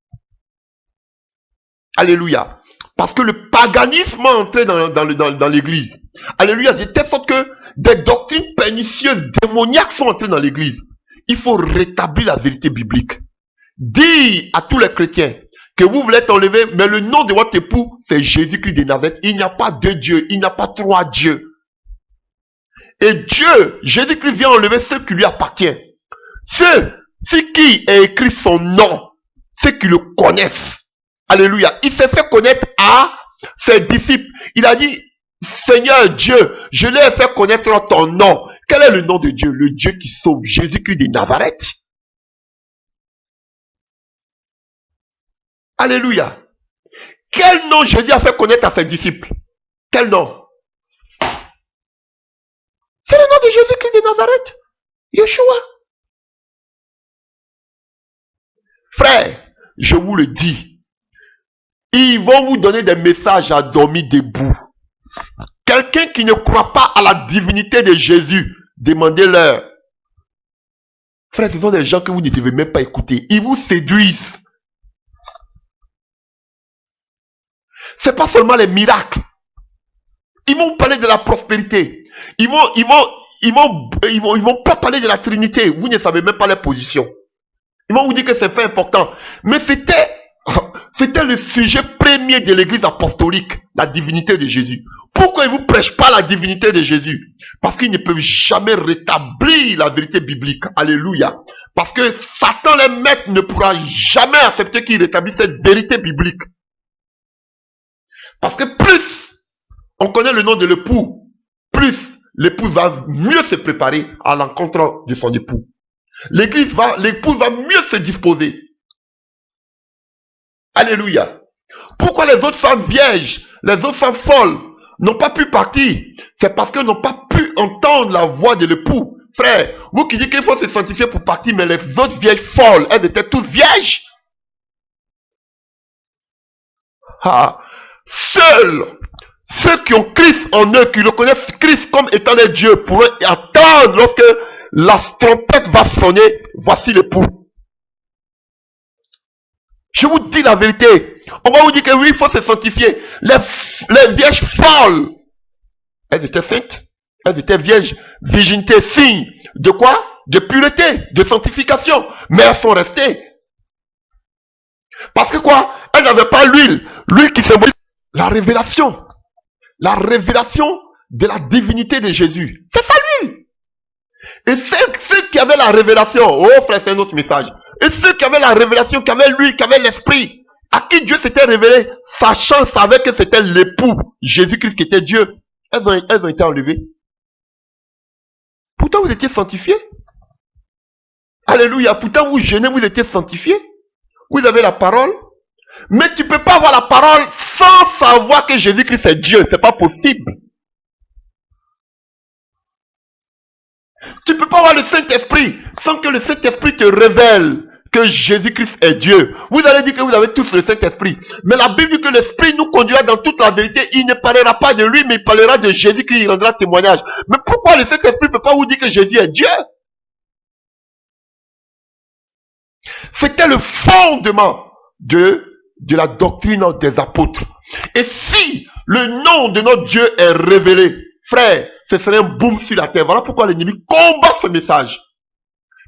Alléluia. Parce que le paganisme est entré dans l'église. Alléluia. De telle sorte que des doctrines pernicieuses, démoniaques sont entrées dans l'église. Il faut rétablir la vérité biblique. Dis à tous les chrétiens que vous voulez être enlevés, mais le nom de votre époux, c'est Jésus-Christ de Nazareth. Il n'y a pas deux dieux, il n'y a pas trois dieux. Et Dieu, Jésus-Christ vient enlever ceux qui lui appartiennent. Ceux qui est écrit son nom, ceux qui le connaissent. Alléluia. Il s'est fait connaître à ses disciples. Il a dit, Seigneur Dieu, je l'ai fait connaître ton nom. Quel est le nom de Dieu? Le Dieu qui sauve, Jésus-Christ de Nazareth. Alléluia. Quel nom Jésus a fait connaître à ses disciples? Quel nom? C'est le nom de Jésus-Christ de Nazareth. Yeshua. Frère, je vous le dis. Ils vont vous donner des messages à dormir debout. Quelqu'un qui ne croit pas à la divinité de Jésus, demandez-leur. Frère, ce sont des gens que vous ne devez même pas écouter. Ils vous séduisent. C'est pas seulement les miracles. Ils vont parler de la prospérité. Ils vont ils vont pas parler de la Trinité. Vous ne savez même pas leur position. Ils vont vous dire que c'est pas important. Mais c'était le sujet premier de l'église apostolique, la divinité de Jésus. Pourquoi ils ne vous prêchent pas la divinité de Jésus? Parce qu'ils ne peuvent jamais rétablir la vérité biblique. Alléluia. Parce que Satan, le maître, ne pourra jamais accepter qu'ils rétablissent cette vérité biblique. Parce que plus on connaît le nom de l'époux, plus l'épouse va mieux se préparer à l'encontre de son époux. L'épouse va mieux se disposer. Alléluia. Pourquoi les autres femmes vierges, les autres femmes folles n'ont pas pu partir? C'est parce qu'elles n'ont pas pu entendre la voix de l'époux. Frère, vous qui dites qu'il faut se sanctifier pour partir, mais les autres vierges folles, elles étaient toutes vierges. Ah, seuls ceux qui ont Christ en eux, qui reconnaissent Christ comme étant leur Dieu, pourront attendre lorsque la trompette va sonner. Voici l'époux. Je vous dis la vérité. On va vous dire que oui, il faut se sanctifier. Les vierges folles, elles étaient saintes. Elles étaient vierges. Virginité, signe de quoi? De pureté, de sanctification. Mais elles sont restées. Parce que quoi? Elles n'avaient pas l'huile. L'huile qui symbolise la révélation. La révélation de la divinité de Jésus. C'est ça l'huile. Et ceux qui avaient la révélation, oh frère, c'est un autre message. Et ceux qui avaient la révélation, qui avaient l'huile, qui avaient l'esprit, à qui Dieu s'était révélé, sachant, savaient que c'était l'époux, Jésus-Christ qui était Dieu, elles ont été enlevées. Pourtant, vous étiez sanctifiés. Alléluia. Pourtant, vous jeûnez, vous étiez sanctifiés. Vous avez la parole. Mais tu ne peux pas avoir la parole sans savoir que Jésus-Christ est Dieu. C'est pas possible. Tu ne peux pas avoir le Saint-Esprit sans que le Saint-Esprit te révèle que Jésus-Christ est Dieu. Vous allez dire que vous avez tous le Saint-Esprit. Mais la Bible dit que l'Esprit nous conduira dans toute la vérité. Il ne parlera pas de lui, mais il parlera de Jésus-Christ. Il rendra témoignage. Mais pourquoi le Saint-Esprit ne peut pas vous dire que Jésus est Dieu? C'était le fondement de la doctrine des apôtres. Et si le nom de notre Dieu est révélé, frère, ce serait un boom sur la terre. Voilà pourquoi l'ennemi combat ce message.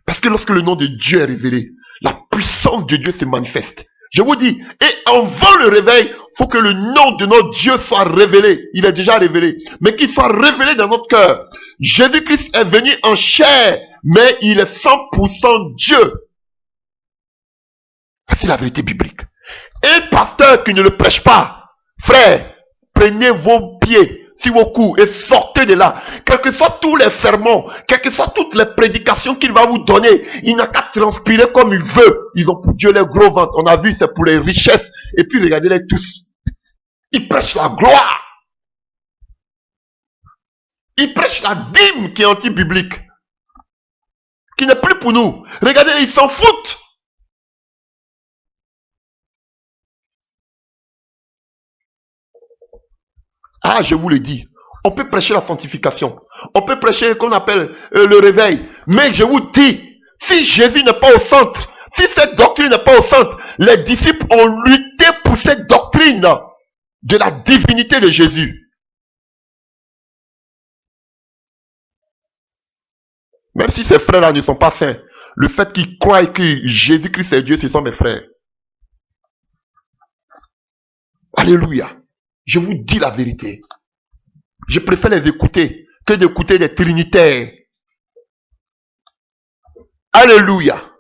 Parce que lorsque le nom de Dieu est révélé, la puissance de Dieu se manifeste. Je vous dis, et avant le réveil, il faut que le nom de notre Dieu soit révélé. Il est déjà révélé. Mais qu'il soit révélé dans notre cœur. Jésus-Christ est venu en chair, mais il est 100% Dieu. C'est la vérité biblique. Un pasteur qui ne le prêche pas, frère, prenez vos pieds sur vos coups et sortez de là. Quels que soient tous les sermons, quelles que soient toutes les prédications qu'il va vous donner, il n'a qu'à transpirer comme il veut. Ils ont pour Dieu les gros ventres. On a vu, c'est pour les richesses. Et puis regardez-les tous. Ils prêchent la gloire. Ils prêchent la dîme qui est anti-biblique. Qui n'est plus pour nous. Regardez, ils s'en foutent. Ah, je vous le dis, on peut prêcher la sanctification, on peut prêcher qu'on appelle le réveil, mais je vous dis, si Jésus n'est pas au centre, si cette doctrine n'est pas au centre, les disciples ont lutté pour cette doctrine de la divinité de Jésus. Même si ces frères-là ne sont pas saints, le fait qu'ils croient que Jésus-Christ est Dieu, ce sont mes frères. Alléluia. Je vous dis la vérité. Je préfère les écouter que d'écouter des trinitaires. Alléluia.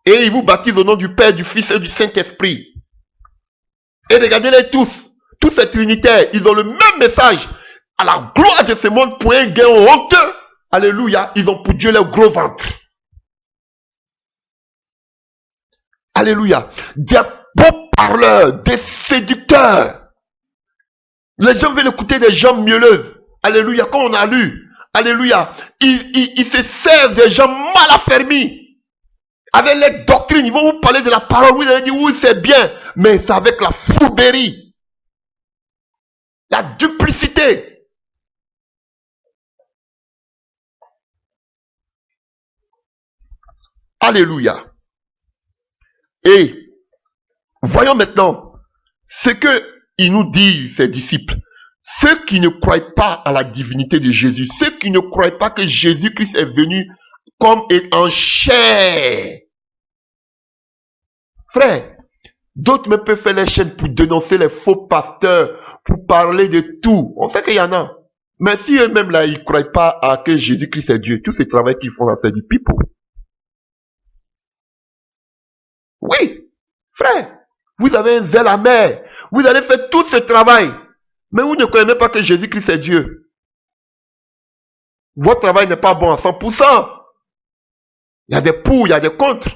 Et ils vous baptisent au nom du Père, du Fils et du Saint-Esprit. Et regardez-les tous. Tous ces trinitaires, ils ont le même message. À la gloire de ce monde pour un gain honteux. Alléluia. Ils ont pour Dieu leur gros ventre. Alléluia. Des beaux parleurs, des séducteurs. Les gens veulent écouter des gens mielleuses. Alléluia. Comme on a lu. Alléluia. Ils se servent des gens mal affermis. Avec les doctrines. Ils vont vous parler de la parole. Vous allez dire oui, c'est bien. Mais c'est avec la fourberie. La duplicité. Alléluia. Et voyons maintenant ce que ils nous disent, ces disciples. Ceux qui ne croient pas à la divinité de Jésus, ceux qui ne croient pas que Jésus-Christ est venu comme en chair. Frère, d'autres même peuvent faire les chaînes pour dénoncer les faux pasteurs, pour parler de tout. On sait qu'il y en a. Mais si eux-mêmes là, ils ne croient pas à que Jésus-Christ est Dieu, tout ce travail qu'ils font là, c'est du pipeau. Oui, frère, vous avez un zèle amer. Vous allez faire tout ce travail. Mais vous ne croyez même pas que Jésus-Christ est Dieu. Votre travail n'est pas bon à 100%. Il y a des pour, il y a des contre.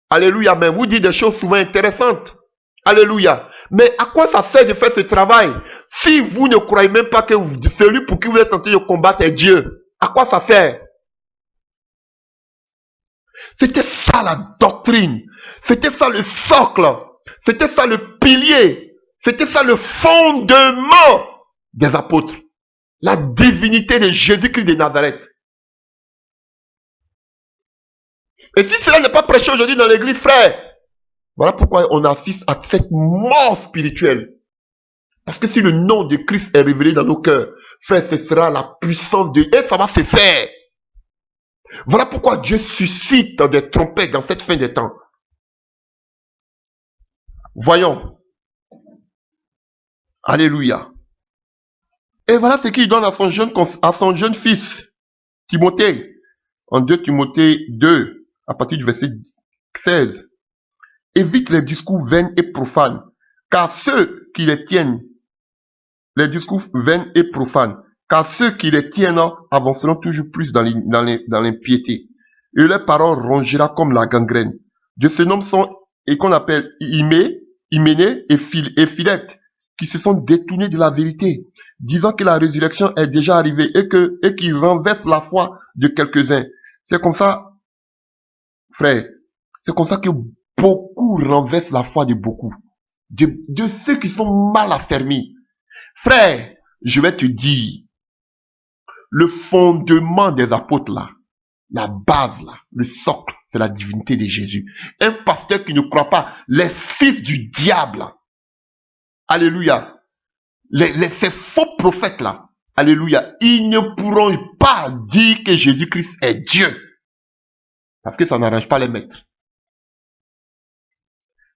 Alléluia, mais vous dites des choses souvent intéressantes. Alléluia. Mais à quoi ça sert de faire ce travail si vous ne croyez même pas que celui pour qui vous êtes tenté de combattre est Dieu? À quoi ça sert? C'était ça la doctrine. C'était ça le socle. C'était ça le pilier. C'était ça le fondement des apôtres. La divinité de Jésus-Christ de Nazareth. Et si cela n'est pas prêché aujourd'hui dans l'église, frère, voilà pourquoi on assiste à cette mort spirituelle. Parce que si le nom de Christ est révélé dans nos cœurs, frère, ce sera la puissance de Dieu et ça va se faire. Voilà pourquoi Dieu suscite des trompettes dans cette fin des temps. Voyons. Alléluia. Et voilà ce qu'il donne à son jeune fils, Timothée, en 2 Timothée 2, à partir du verset 16. Évite les discours vains et profanes, car ceux qui les tiennent, les discours vains et profanes, car ceux qui les tiennent avanceront toujours plus dans l'impiété. Et leurs paroles rongera comme la gangrène. De ce nom sont, et qu'on appelle Hyménée et Philette, qui se sont détournés de la vérité, disant que la résurrection est déjà arrivée et qu'ils renversent la foi de quelques-uns. C'est comme ça, frère, c'est comme ça que beaucoup renversent la foi de beaucoup. De ceux qui sont mal affermis. Frère, je vais te dire, le fondement des apôtres là, la base là, le socle, c'est la divinité de Jésus. Un pasteur qui ne croit pas, les fils du diable, alléluia, ces faux prophètes là, alléluia, ils ne pourront pas dire que Jésus-Christ est Dieu. Parce que ça n'arrange pas les maîtres.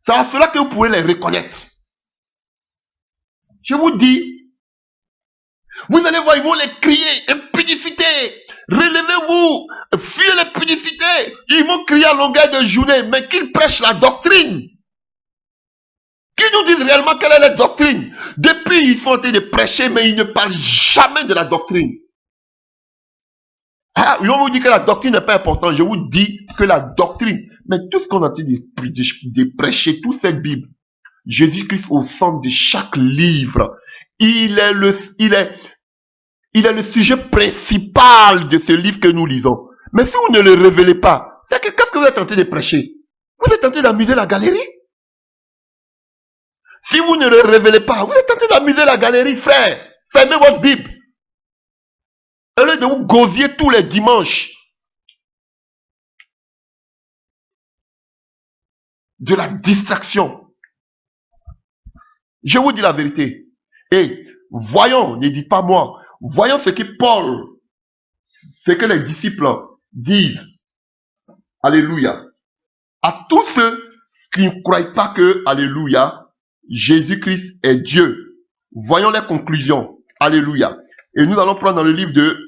C'est à cela que vous pouvez les reconnaître. Je vous dis, vous allez voir, ils vont les crier, impudicité, relevez-vous, fuyez l'impudicité. Ils vont crier à longueur de journée, mais qu'ils prêchent la doctrine. Qu'ils nous disent réellement quelle est la doctrine. Depuis, ils sont en train de prêcher, mais ils ne parlent jamais de la doctrine. Ah, ils vont vous dire que la doctrine n'est pas importante. Je vous dis que la doctrine, mais tout ce qu'on est en train de prêcher, toute cette Bible, Jésus-Christ au centre de chaque livre, il est le sujet principal de ce livre que nous lisons. Mais si vous ne le révélez pas, c'est que qu'est-ce que vous êtes en train de prêcher? Vous êtes en train d'amuser la galerie? Si vous ne le révélez pas, vous êtes en train d'amuser la galerie, frère. Fermez votre Bible. Au lieu de vous gosier tous les dimanches de la distraction. Je vous dis la vérité. Et voyons, ne dites pas moi, voyons ce que Paul, ce que les disciples disent. Alléluia. À tous ceux qui ne croient pas que, alléluia, Jésus-Christ est Dieu. Voyons les conclusions. Alléluia. Et nous allons prendre dans le livre de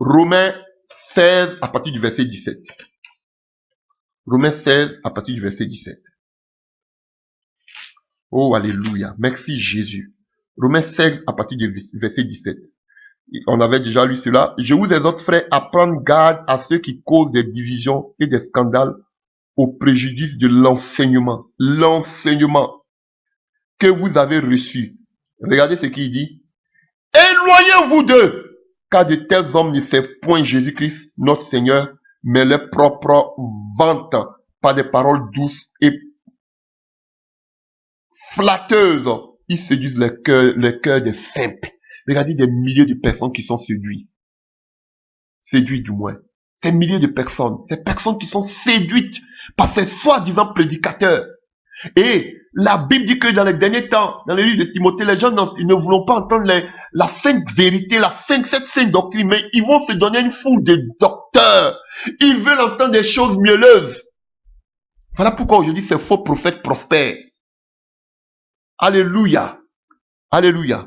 Romains 16 à partir du verset 17. Romains 16 à partir du verset 17. Oh, alléluia. Merci Jésus. Romains 16 à partir du verset 17. On avait déjà lu cela. Je vous exhorte, frères, à prendre garde à ceux qui causent des divisions et des scandales au préjudice de l'enseignement. L'enseignement que vous avez reçu. Regardez ce qu'il dit. Éloignez-vous d'eux, car de tels hommes ne servent point Jésus-Christ, notre Seigneur, mais leur propre vente par des paroles douces et flatteuses. Ils séduisent les cœurs des simples. Regardez des milliers de personnes qui sont séduites. Séduites du moins. Ces milliers de personnes. Ces personnes qui sont séduites par ces soi-disant prédicateurs. Et la Bible dit que dans les derniers temps, dans le livre de Timothée, les gens ils ne voulont pas entendre la sainte vérité, cette sainte doctrine, mais ils vont se donner une foule de docteurs. Ils veulent entendre des choses mielleuses. Voilà pourquoi aujourd'hui ces faux prophètes prospèrent. Alléluia. Alléluia.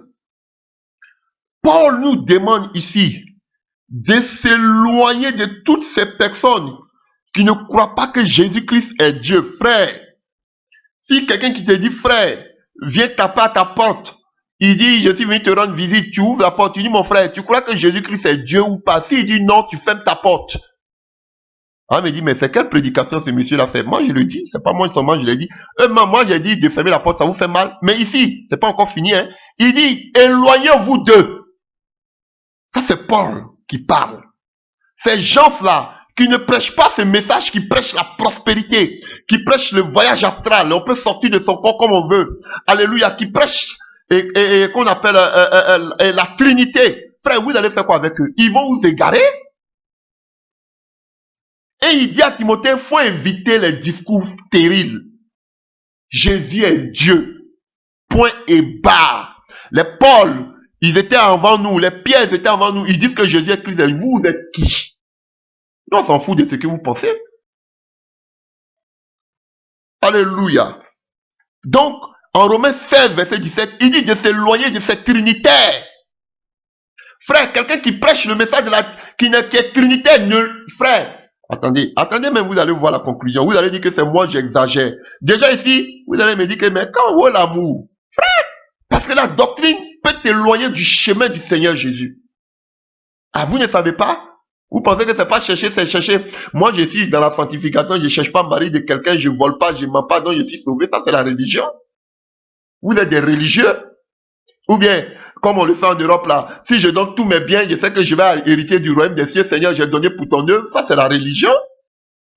Paul nous demande ici de s'éloigner de toutes ces personnes qui ne croient pas que Jésus-Christ est Dieu. Frère, si quelqu'un qui te dit, frère, viens taper à ta porte, il dit, je suis venu te rendre visite, tu ouvres la porte, tu dis, mon frère, tu crois que Jésus-Christ est Dieu ou pas? S'il dit non, tu fermes ta porte. On me dit, mais c'est quelle prédication ce monsieur-là fait? Moi, je le dis, c'est pas moi seulement, je l'ai dit. Moi, j'ai dit de fermer la porte, ça vous fait mal. Mais ici, c'est pas encore fini, hein. Il dit, éloignez-vous d'eux. Ça, c'est Paul qui parle. Ces gens-là, qui ne prêchent pas ce message, qui prêchent la prospérité, qui prêchent le voyage astral, on peut sortir de son corps comme on veut. Alléluia, qui prêchent qu'on appelle la Trinité. Frère, vous allez faire quoi avec eux? Ils vont vous égarer. Et il dit à Timothée, il faut éviter les discours stériles. Jésus est Dieu. Point et barre. Les Paul, ils étaient avant nous. Les Pierre étaient avant nous. Ils disent que Jésus est Christ. Et vous êtes qui? Nous, on s'en fout de ce que vous pensez. Alléluia. Donc, en Romains 16, verset 17, il dit de s'éloigner de cette trinitaire. Frère, quelqu'un qui prêche le message qui est trinitaire, frère, attendez, même vous allez voir la conclusion. Vous allez dire que c'est moi, j'exagère. Déjà ici, vous allez me dire que, mais où est l'amour? Frère, parce que la doctrine peut t'éloigner du chemin du Seigneur Jésus. Ah, vous ne savez pas? Vous pensez que c'est pas chercher, c'est chercher. Moi, je suis dans la sanctification, je ne cherche pas mari de quelqu'un, je ne vole pas, je ne mens pas, donc je suis sauvé. Ça, c'est la religion. Vous êtes des religieux. Ou bien, comme on le fait en Europe là, si je donne tous mes biens, je sais que je vais hériter du royaume des cieux, Seigneur, j'ai donné pour ton œuvre. Ça, c'est la religion.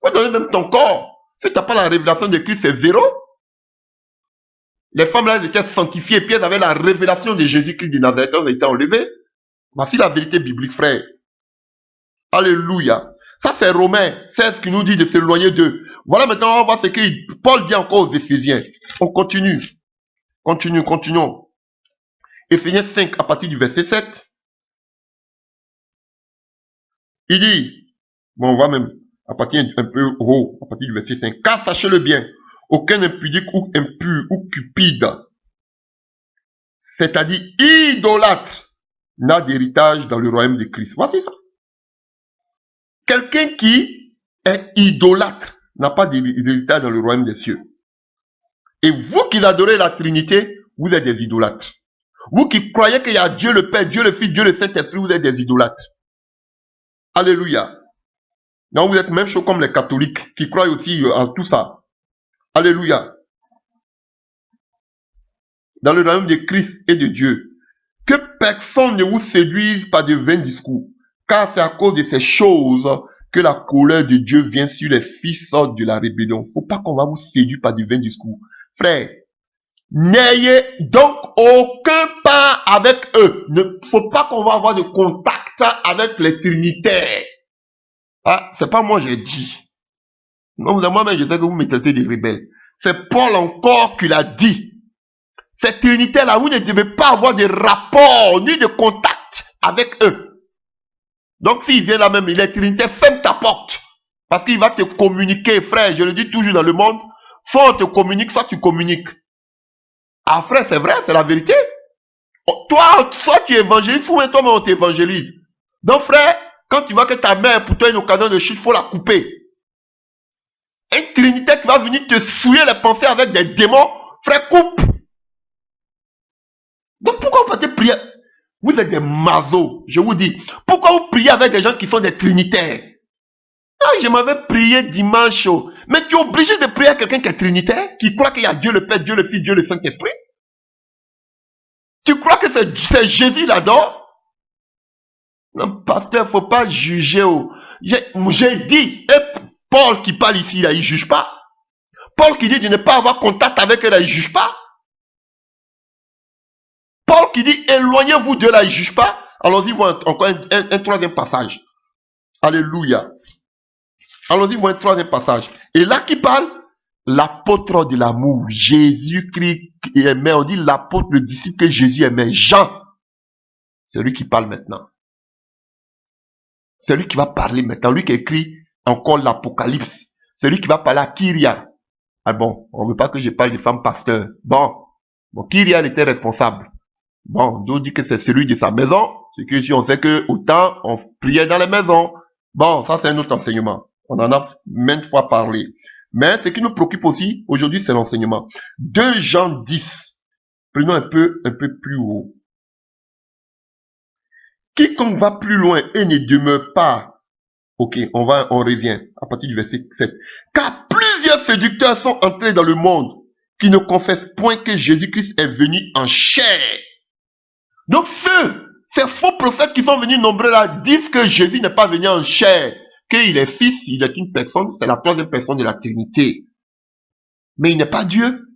Il faut donner même ton corps. Si tu n'as pas la révélation de Christ, c'est zéro. Les femmes là, elles étaient sanctifiées, puis elles avaient la révélation de Jésus-Christ de Nazareth, elles étaient enlevées. Voici la vérité biblique, frère. Alléluia. Ça, c'est Romains 16 qui nous dit de s'éloigner d'eux. Voilà maintenant, on va voir ce que Paul dit encore aux Éphésiens. On continue. Continuons. Éphésiens 5, à partir du verset 7. Il dit, bon, on va même à partir un peu haut, à partir du verset 5. Car sachez-le bien, aucun impudique ou impur ou cupide, c'est-à-dire idolâtre, n'a d'héritage dans le royaume de Christ. Voici ça. Quelqu'un qui est idolâtre n'a pas d'héritage dans le royaume des cieux. Et vous qui adorez la Trinité, vous êtes des idolâtres. Vous qui croyez qu'il y a Dieu le Père, Dieu le Fils, Dieu le Saint-Esprit, vous êtes des idolâtres. Alléluia. Donc vous êtes même chose comme les catholiques qui croient aussi en tout ça. Alléluia. Dans le royaume de Christ et de Dieu, que personne ne vous séduise par de vains discours, car c'est à cause de ces choses que la colère de Dieu vient sur les fils de la rébellion. Faut pas qu'on va vous séduire par de vains discours. Frère, n'ayez donc aucun pas avec eux. Ne faut pas qu'on va avoir de contact avec les trinitaires. Ah, c'est pas moi j'ai dit. Non, moi-même, je sais que vous me traitez de rebelle. C'est Paul encore qui l'a dit. Ces trinitaires-là, vous ne devez pas avoir de rapport ni de contact avec eux. Donc, s'il vient là même, il est trinitaire, ferme ta porte. Parce qu'il va te communiquer, frère. Je le dis toujours dans le monde. Soit on te communique, soit tu communiques. Ah, frère, c'est vrai, c'est la vérité. Toi, soit tu évangélises, soit toi-même on t'évangélise. Donc, frère, quand tu vois que ta mère, pour toi, une occasion de chute, il faut la couper. Un trinitaire qui va venir te souiller les pensées avec des démons, frère, coupe. Donc, pourquoi vous partez prier? Vous êtes des mazos, je vous dis. Pourquoi vous priez avec des gens qui sont des trinitaires? Ah, je m'avais prié dimanche. Mais tu es obligé de prier à quelqu'un qui est trinitaire, qui croit qu'il y a Dieu le Père, Dieu le Fils, Dieu le Saint-Esprit. Tu crois que c'est Jésus là-dedans? Non, pasteur, il ne faut pas juger. J'ai dit, et Paul qui parle ici, là, il ne juge pas. Paul qui dit de ne pas avoir contact avec eux, là, il ne juge pas. Paul qui dit, éloignez-vous de là, il ne juge pas. Allons-y voir encore un troisième passage. Alléluia. Allons-y voir un troisième passage. Et là qui parle l'apôtre de l'amour. Jésus-Christ aimait, on dit l'apôtre, le disciple que Jésus aimait. Jean, c'est lui qui parle maintenant. C'est lui qui va parler maintenant. Lui qui écrit encore l'Apocalypse. C'est lui qui va parler à Kyria. Ah bon, on ne veut pas que je parle des femmes pasteurs. Bon, Kyria, elle était responsable. Bon, on dit que c'est celui de sa maison. C'est que si on sait que autant on priait dans les maisons. Bon, ça c'est un autre enseignement. On en a maintes fois parlé. Mais ce qui nous préoccupe aussi aujourd'hui, c'est l'enseignement. 2 Jean 10. Prenons un peu plus haut. Quiconque va plus loin et ne demeure pas. Ok, on revient à partir du verset 7. Car plusieurs séducteurs sont entrés dans le monde qui ne confessent point que Jésus-Christ est venu en chair. Donc ces faux prophètes qui sont venus nombreux là disent que Jésus n'est pas venu en chair, qu'il est fils, il est une personne, c'est la troisième personne de la Trinité. Mais il n'est pas Dieu.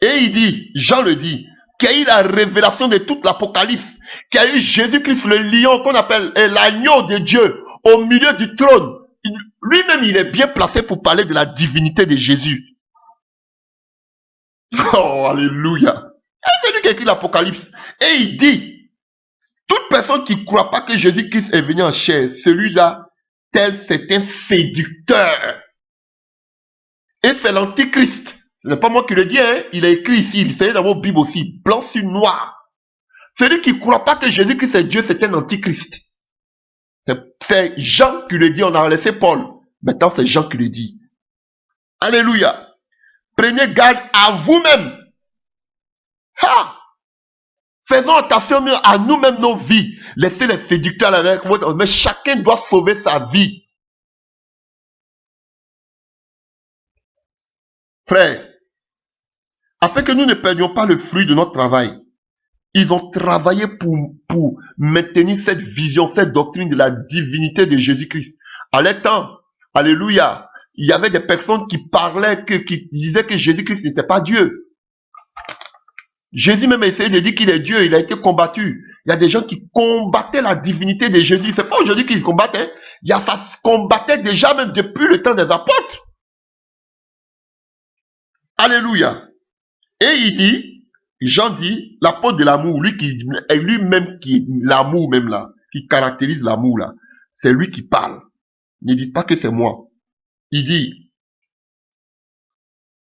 Et il dit, Jean le dit, qu'il y a eu la révélation de toute l'Apocalypse, qu'il y a eu Jésus-Christ le lion qu'on appelle l'agneau de Dieu au milieu du trône. Lui-même, il est bien placé pour parler de la divinité de Jésus. Oh, alléluia. Et c'est lui qui a écrit l'Apocalypse. Et il dit, toute personne qui ne croit pas que Jésus-Christ est venu en chair, celui-là, tel c'est un séducteur. Et c'est l'antichrist. Ce n'est pas moi qui le dis, hein. Il est écrit ici, c'est dans vos Bibles aussi, blanc sur noir. Celui qui ne croit pas que Jésus-Christ est Dieu, c'est un antichrist. C'est Jean qui le dit, on a laissé Paul. Maintenant, c'est Jean qui le dit. Alléluia. Prenez garde à vous-même. Ha! Faisons attention à nous-mêmes, nos vies. Laissez les séducteurs avec vous, mais chacun doit sauver sa vie. Frère, afin que nous ne perdions pas le fruit de notre travail, ils ont travaillé pour maintenir cette vision, cette doctrine de la divinité de Jésus-Christ. À l'époque, alléluia, il y avait des personnes qui parlaient, qui disaient que Jésus-Christ n'était pas Dieu. Jésus même a essayé de dire qu'il est Dieu, il a été combattu. Il y a des gens qui combattaient la divinité de Jésus. C'est pas aujourd'hui qu'ils combattent, hein. Ça se combattait déjà même depuis le temps des apôtres. Alléluia. Et il dit, Jean dit, l'apôtre de l'amour, lui-même qui l'amour même là, qui caractérise l'amour là, c'est lui qui parle. Ne dites pas que c'est moi. Il dit,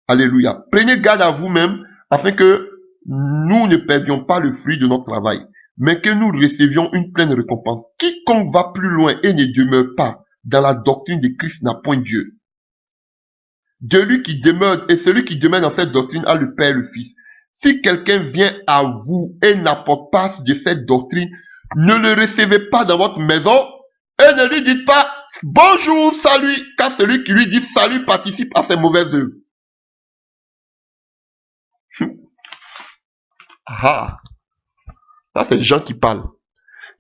alléluia, prenez garde à vous-même afin que nous ne perdions pas le fruit de notre travail, mais que nous recevions une pleine récompense. Quiconque va plus loin et ne demeure pas dans la doctrine de Christ n'a point Dieu. De lui qui demeure, et celui qui demeure dans cette doctrine a le Père et le Fils. Si quelqu'un vient à vous et n'apporte pas de cette doctrine, ne le recevez pas dans votre maison et ne lui dites pas bonjour, salut, car celui qui lui dit salut participe à ses mauvaises œuvres. Ah, ça c'est Jean qui parle.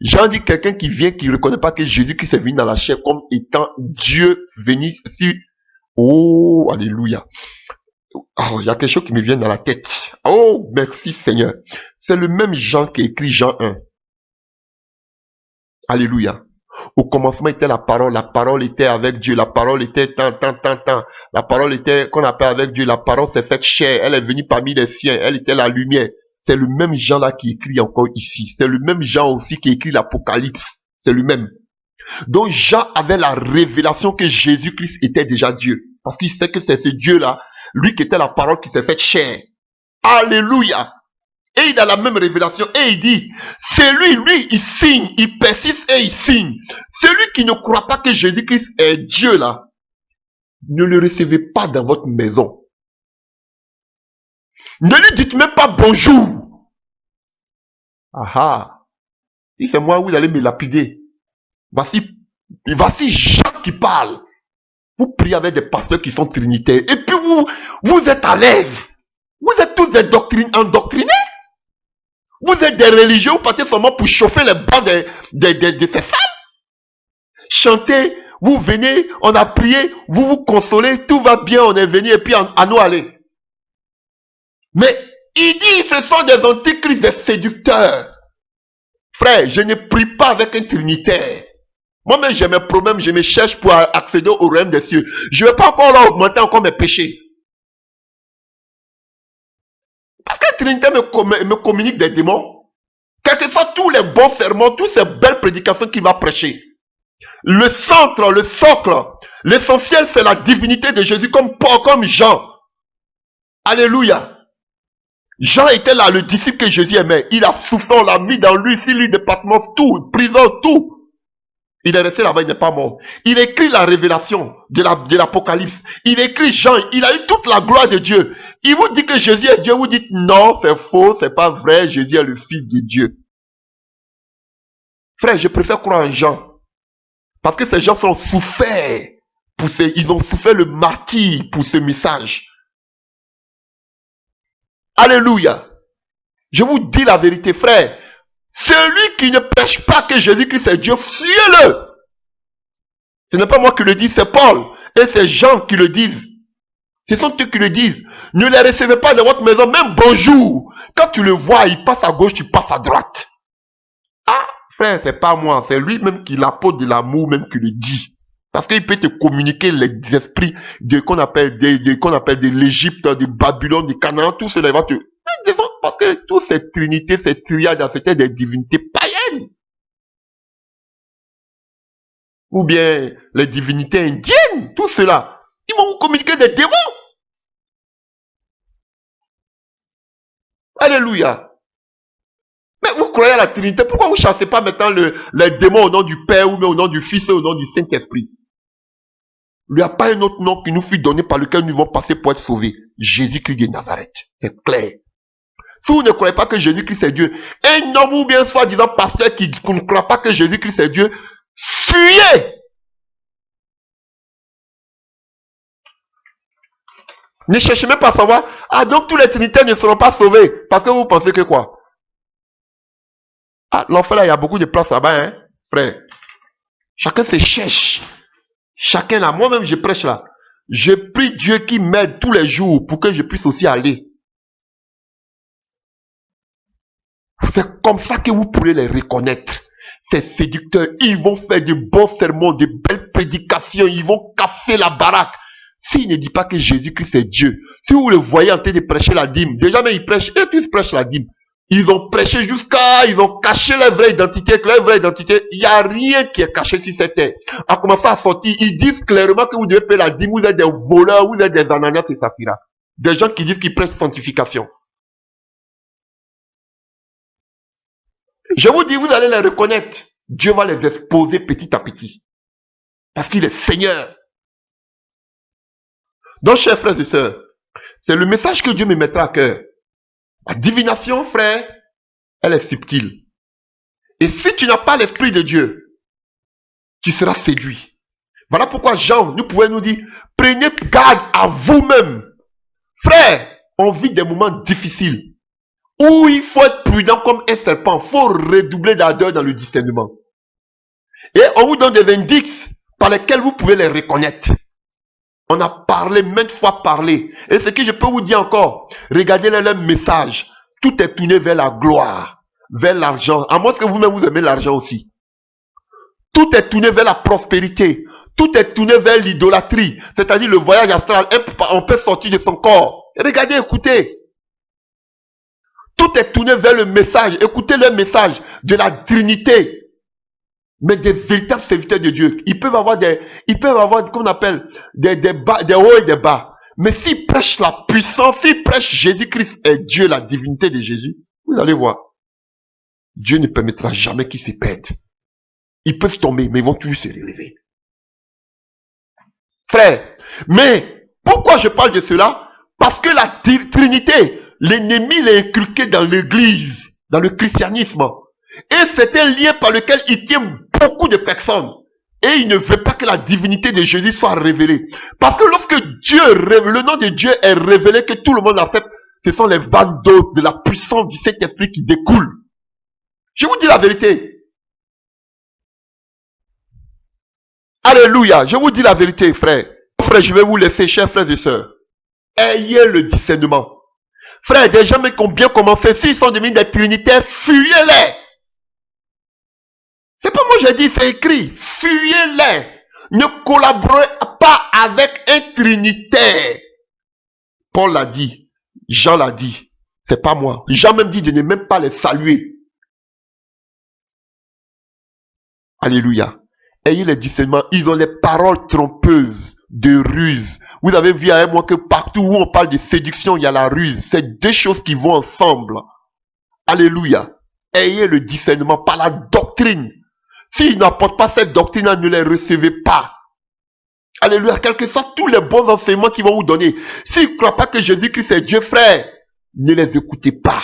Jean dit quelqu'un qui vient, qui ne reconnaît pas que Jésus-Christ est venu dans la chair comme étant Dieu venu sur... Oh, alléluia. Oh, il y a quelque chose qui me vient dans la tête. Oh, merci Seigneur. C'est le même Jean qui écrit Jean 1. Alléluia. Au commencement était la parole était avec Dieu, la parole était tant. La parole était qu'on appelle avec Dieu, la parole s'est faite chair, elle est venue parmi les siens, elle était la lumière. C'est le même Jean là qui écrit encore ici. C'est le même Jean aussi qui écrit l'Apocalypse. C'est lui-même. Donc Jean avait la révélation que Jésus-Christ était déjà Dieu. Parce qu'il sait que c'est ce Dieu-là, lui qui était la parole qui s'est faite chair. Alléluia. Et il a la même révélation. Et il dit, c'est lui, il signe, il persiste et il signe. Celui qui ne croit pas que Jésus-Christ est Dieu là, ne le recevez pas dans votre maison. Ne lui dites même pas bonjour. Ah, si c'est moi, vous allez me lapider. Voici Jean qui parle. Vous priez avec des pasteurs qui sont trinitaires. Et puis vous êtes à l'aise. Vous êtes tous des endoctrinés. Vous êtes des religieux, vous partez seulement pour chauffer les bancs de ces salles. Chantez, vous venez, on a prié, vous vous consolez, tout va bien, on est venu et puis à nous aller. Mais il dit, ce sont des antichrists, des séducteurs. Frère, je ne prie pas avec un trinitaire. Moi-même, j'ai mes problèmes, je me cherche pour accéder au royaume des cieux. Je ne vais pas encore là augmenter encore mes péchés. Parce que la Trinité me communique des démons. Quels que soient tous les bons sermons, toutes ces belles prédications qu'il va prêcher. Le centre, le socle, l'essentiel, c'est la divinité de Jésus, comme Paul, comme Jean. Alléluia. Jean était là, le disciple que Jésus aimait. Il a souffert, on l'a mis dans lui, sur lui, département, tout, prison, tout. Il est resté là-bas, il n'est pas mort. Il écrit la révélation de l'Apocalypse. Il écrit Jean, il a eu toute la gloire de Dieu. Il vous dit que Jésus est Dieu, vous dites non, c'est faux, c'est pas vrai, Jésus est le Fils de Dieu. Frère, je préfère croire en Jean. Parce que ces gens ont souffert, ils ont souffert le martyre pour ce message. Alléluia. Je vous dis la vérité, frère. Celui qui ne prêche pas que Jésus-Christ est Dieu, fuyez-le. Ce n'est pas moi qui le dis, c'est Paul. Et c'est Jean qui le disent. Ce sont eux qui le disent. Ne les recevez pas dans votre maison, même bonjour. Quand tu le vois, il passe à gauche, tu passes à droite. Ah, frère, c'est pas moi, c'est lui-même qui l'apôtre de l'amour même qui le dit. Parce qu'il peut te communiquer les esprits qu'on appelle de l'Égypte, de Babylone, de Canaan, tout cela va te... Parce que toutes ces trinités, ces triades, c'était des divinités païennes. Ou bien les divinités indiennes, tout cela. Ils m'ont communiqué des démons. Alléluia. Mais vous croyez à la Trinité, pourquoi vous ne chassez pas maintenant les démons au nom du Père, ou même au nom du Fils et au nom du Saint-Esprit? Il n'y a pas un autre nom qui nous fut donné par lequel nous devons passer pour être sauvés. Jésus-Christ de Nazareth. C'est clair. Si vous ne croyez pas que Jésus-Christ est Dieu, un homme ou bien soi-disant pasteur qui ne croit pas que Jésus-Christ est Dieu, fuyez! Ne cherchez même pas à savoir, ah donc tous les trinitaires ne seront pas sauvés. Parce que vous pensez que quoi? Ah, l'enfer là, il y a beaucoup de place là-bas, hein, frère. Chacun se cherche. Chacun là, moi-même je prêche là. Je prie Dieu qui m'aide tous les jours pour que je puisse aussi aller. C'est comme ça que vous pourrez les reconnaître. Ces séducteurs, ils vont faire de bons sermons, de belles prédications, ils vont casser la baraque. S'ils ne disent pas que Jésus-Christ est Dieu, si vous le voyez en train de prêcher la dîme, déjà même ils prêchent, et tous prêchent la dîme. Ils ont prêché ils ont caché leur vraie identité, il n'y a rien qui est caché sur cette terre. À commencer à sortir, ils disent clairement que vous devez payer la dîme, vous êtes des voleurs, vous êtes des Ananias et Saphira. Des gens qui disent qu'ils prêchent sanctification. Je vous dis, vous allez les reconnaître. Dieu va les exposer petit à petit. Parce qu'il est Seigneur. Donc, chers frères et sœurs, c'est le message que Dieu me mettra à cœur. La divination, frère, elle est subtile. Et si tu n'as pas l'Esprit de Dieu, tu seras séduit. Voilà pourquoi Jean, nous pouvons nous dire, prenez garde à vous-même. Frère, on vit des moments difficiles. Où il faut être prudent comme un serpent. Il faut redoubler d'ardeur dans le discernement. Et on vous donne des indices par lesquels vous pouvez les reconnaître. On a parlé, maintes fois parlé. Et ce que je peux vous dire encore, regardez leur message. Tout est tourné vers la gloire, vers l'argent. À moins que vous-même vous aimez l'argent aussi. Tout est tourné vers la prospérité. Tout est tourné vers l'idolâtrie. C'est-à-dire le voyage astral. On peut sortir de son corps. Regardez, écoutez. Tout est tourné vers le message. Écoutez le message de la Trinité. Mais des véritables serviteurs de Dieu. Ils peuvent avoir qu'on appelle, des hauts et des bas. Mais s'ils prêchent la puissance, s'ils prêchent Jésus-Christ est Dieu, la divinité de Jésus, vous allez voir. Dieu ne permettra jamais qu'ils se perdent. Ils peuvent tomber, mais ils vont toujours se relever. Frère, mais pourquoi je parle de cela? Parce que la Trinité, l'ennemi l'a inculqué dans l'église, dans le christianisme. Et c'est un lien par lequel il tient beaucoup de personnes. Et il ne veut pas que la divinité de Jésus soit révélée. Parce que lorsque le nom de Dieu est révélé, que tout le monde l'accepte, ce sont les vannes d'eau de la puissance du Saint-Esprit qui découlent. Je vous dis la vérité. Alléluia. Je vous dis la vérité, frère. Frère, je vais vous laisser, chers frères et sœurs. Ayez le discernement. Frère, des gens qui ont bien commencé, s'ils sont devenus des trinitaires, fuyez-les. C'est pas moi j'ai dit, c'est écrit, fuyez-les. Ne collaborez pas avec un trinitaire. Paul l'a dit, Jean l'a dit, c'est pas moi. Jean même dit de ne même pas les saluer. Alléluia. Ayez les discernements, ils ont les paroles trompeuses, de ruse. Vous avez vu avec moi que partout où on parle de séduction, il y a la ruse. C'est deux choses qui vont ensemble. Alléluia. Ayez le discernement par la doctrine. S'ils n'apportent pas cette doctrine, ne les recevez pas. Alléluia. Quels que soient tous les bons enseignements qu'ils vont vous donner. S'ils ne croient pas que Jésus-Christ est Dieu, frère, ne les écoutez pas.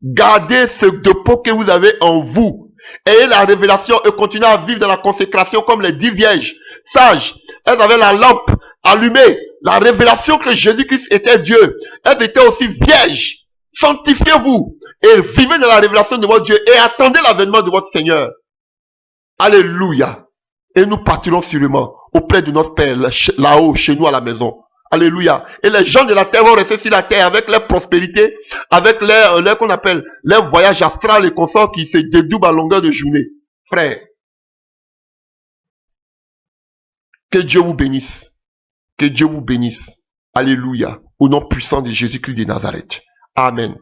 Gardez ce dépôt que vous avez en vous. Ayez la révélation et continuez à vivre dans la consécration comme les 10 vierges sages. Elles avaient la lampe allumée. La révélation que Jésus-Christ était Dieu. Elles étaient aussi vierges. Sanctifiez-vous et vivez dans la révélation de votre Dieu et attendez l'avènement de votre Seigneur. Alléluia. Et nous partirons sûrement auprès de notre Père, là-haut, chez nous à la maison. Alléluia. Et les gens de la terre vont rester sur la terre avec leur prospérité, avec leur qu'on appelle, leur voyage astral et consorts qui se dédoublent à longueur de journée. Frère, que Dieu vous bénisse. Que Dieu vous bénisse. Alléluia. Au nom puissant de Jésus-Christ de Nazareth. Amen.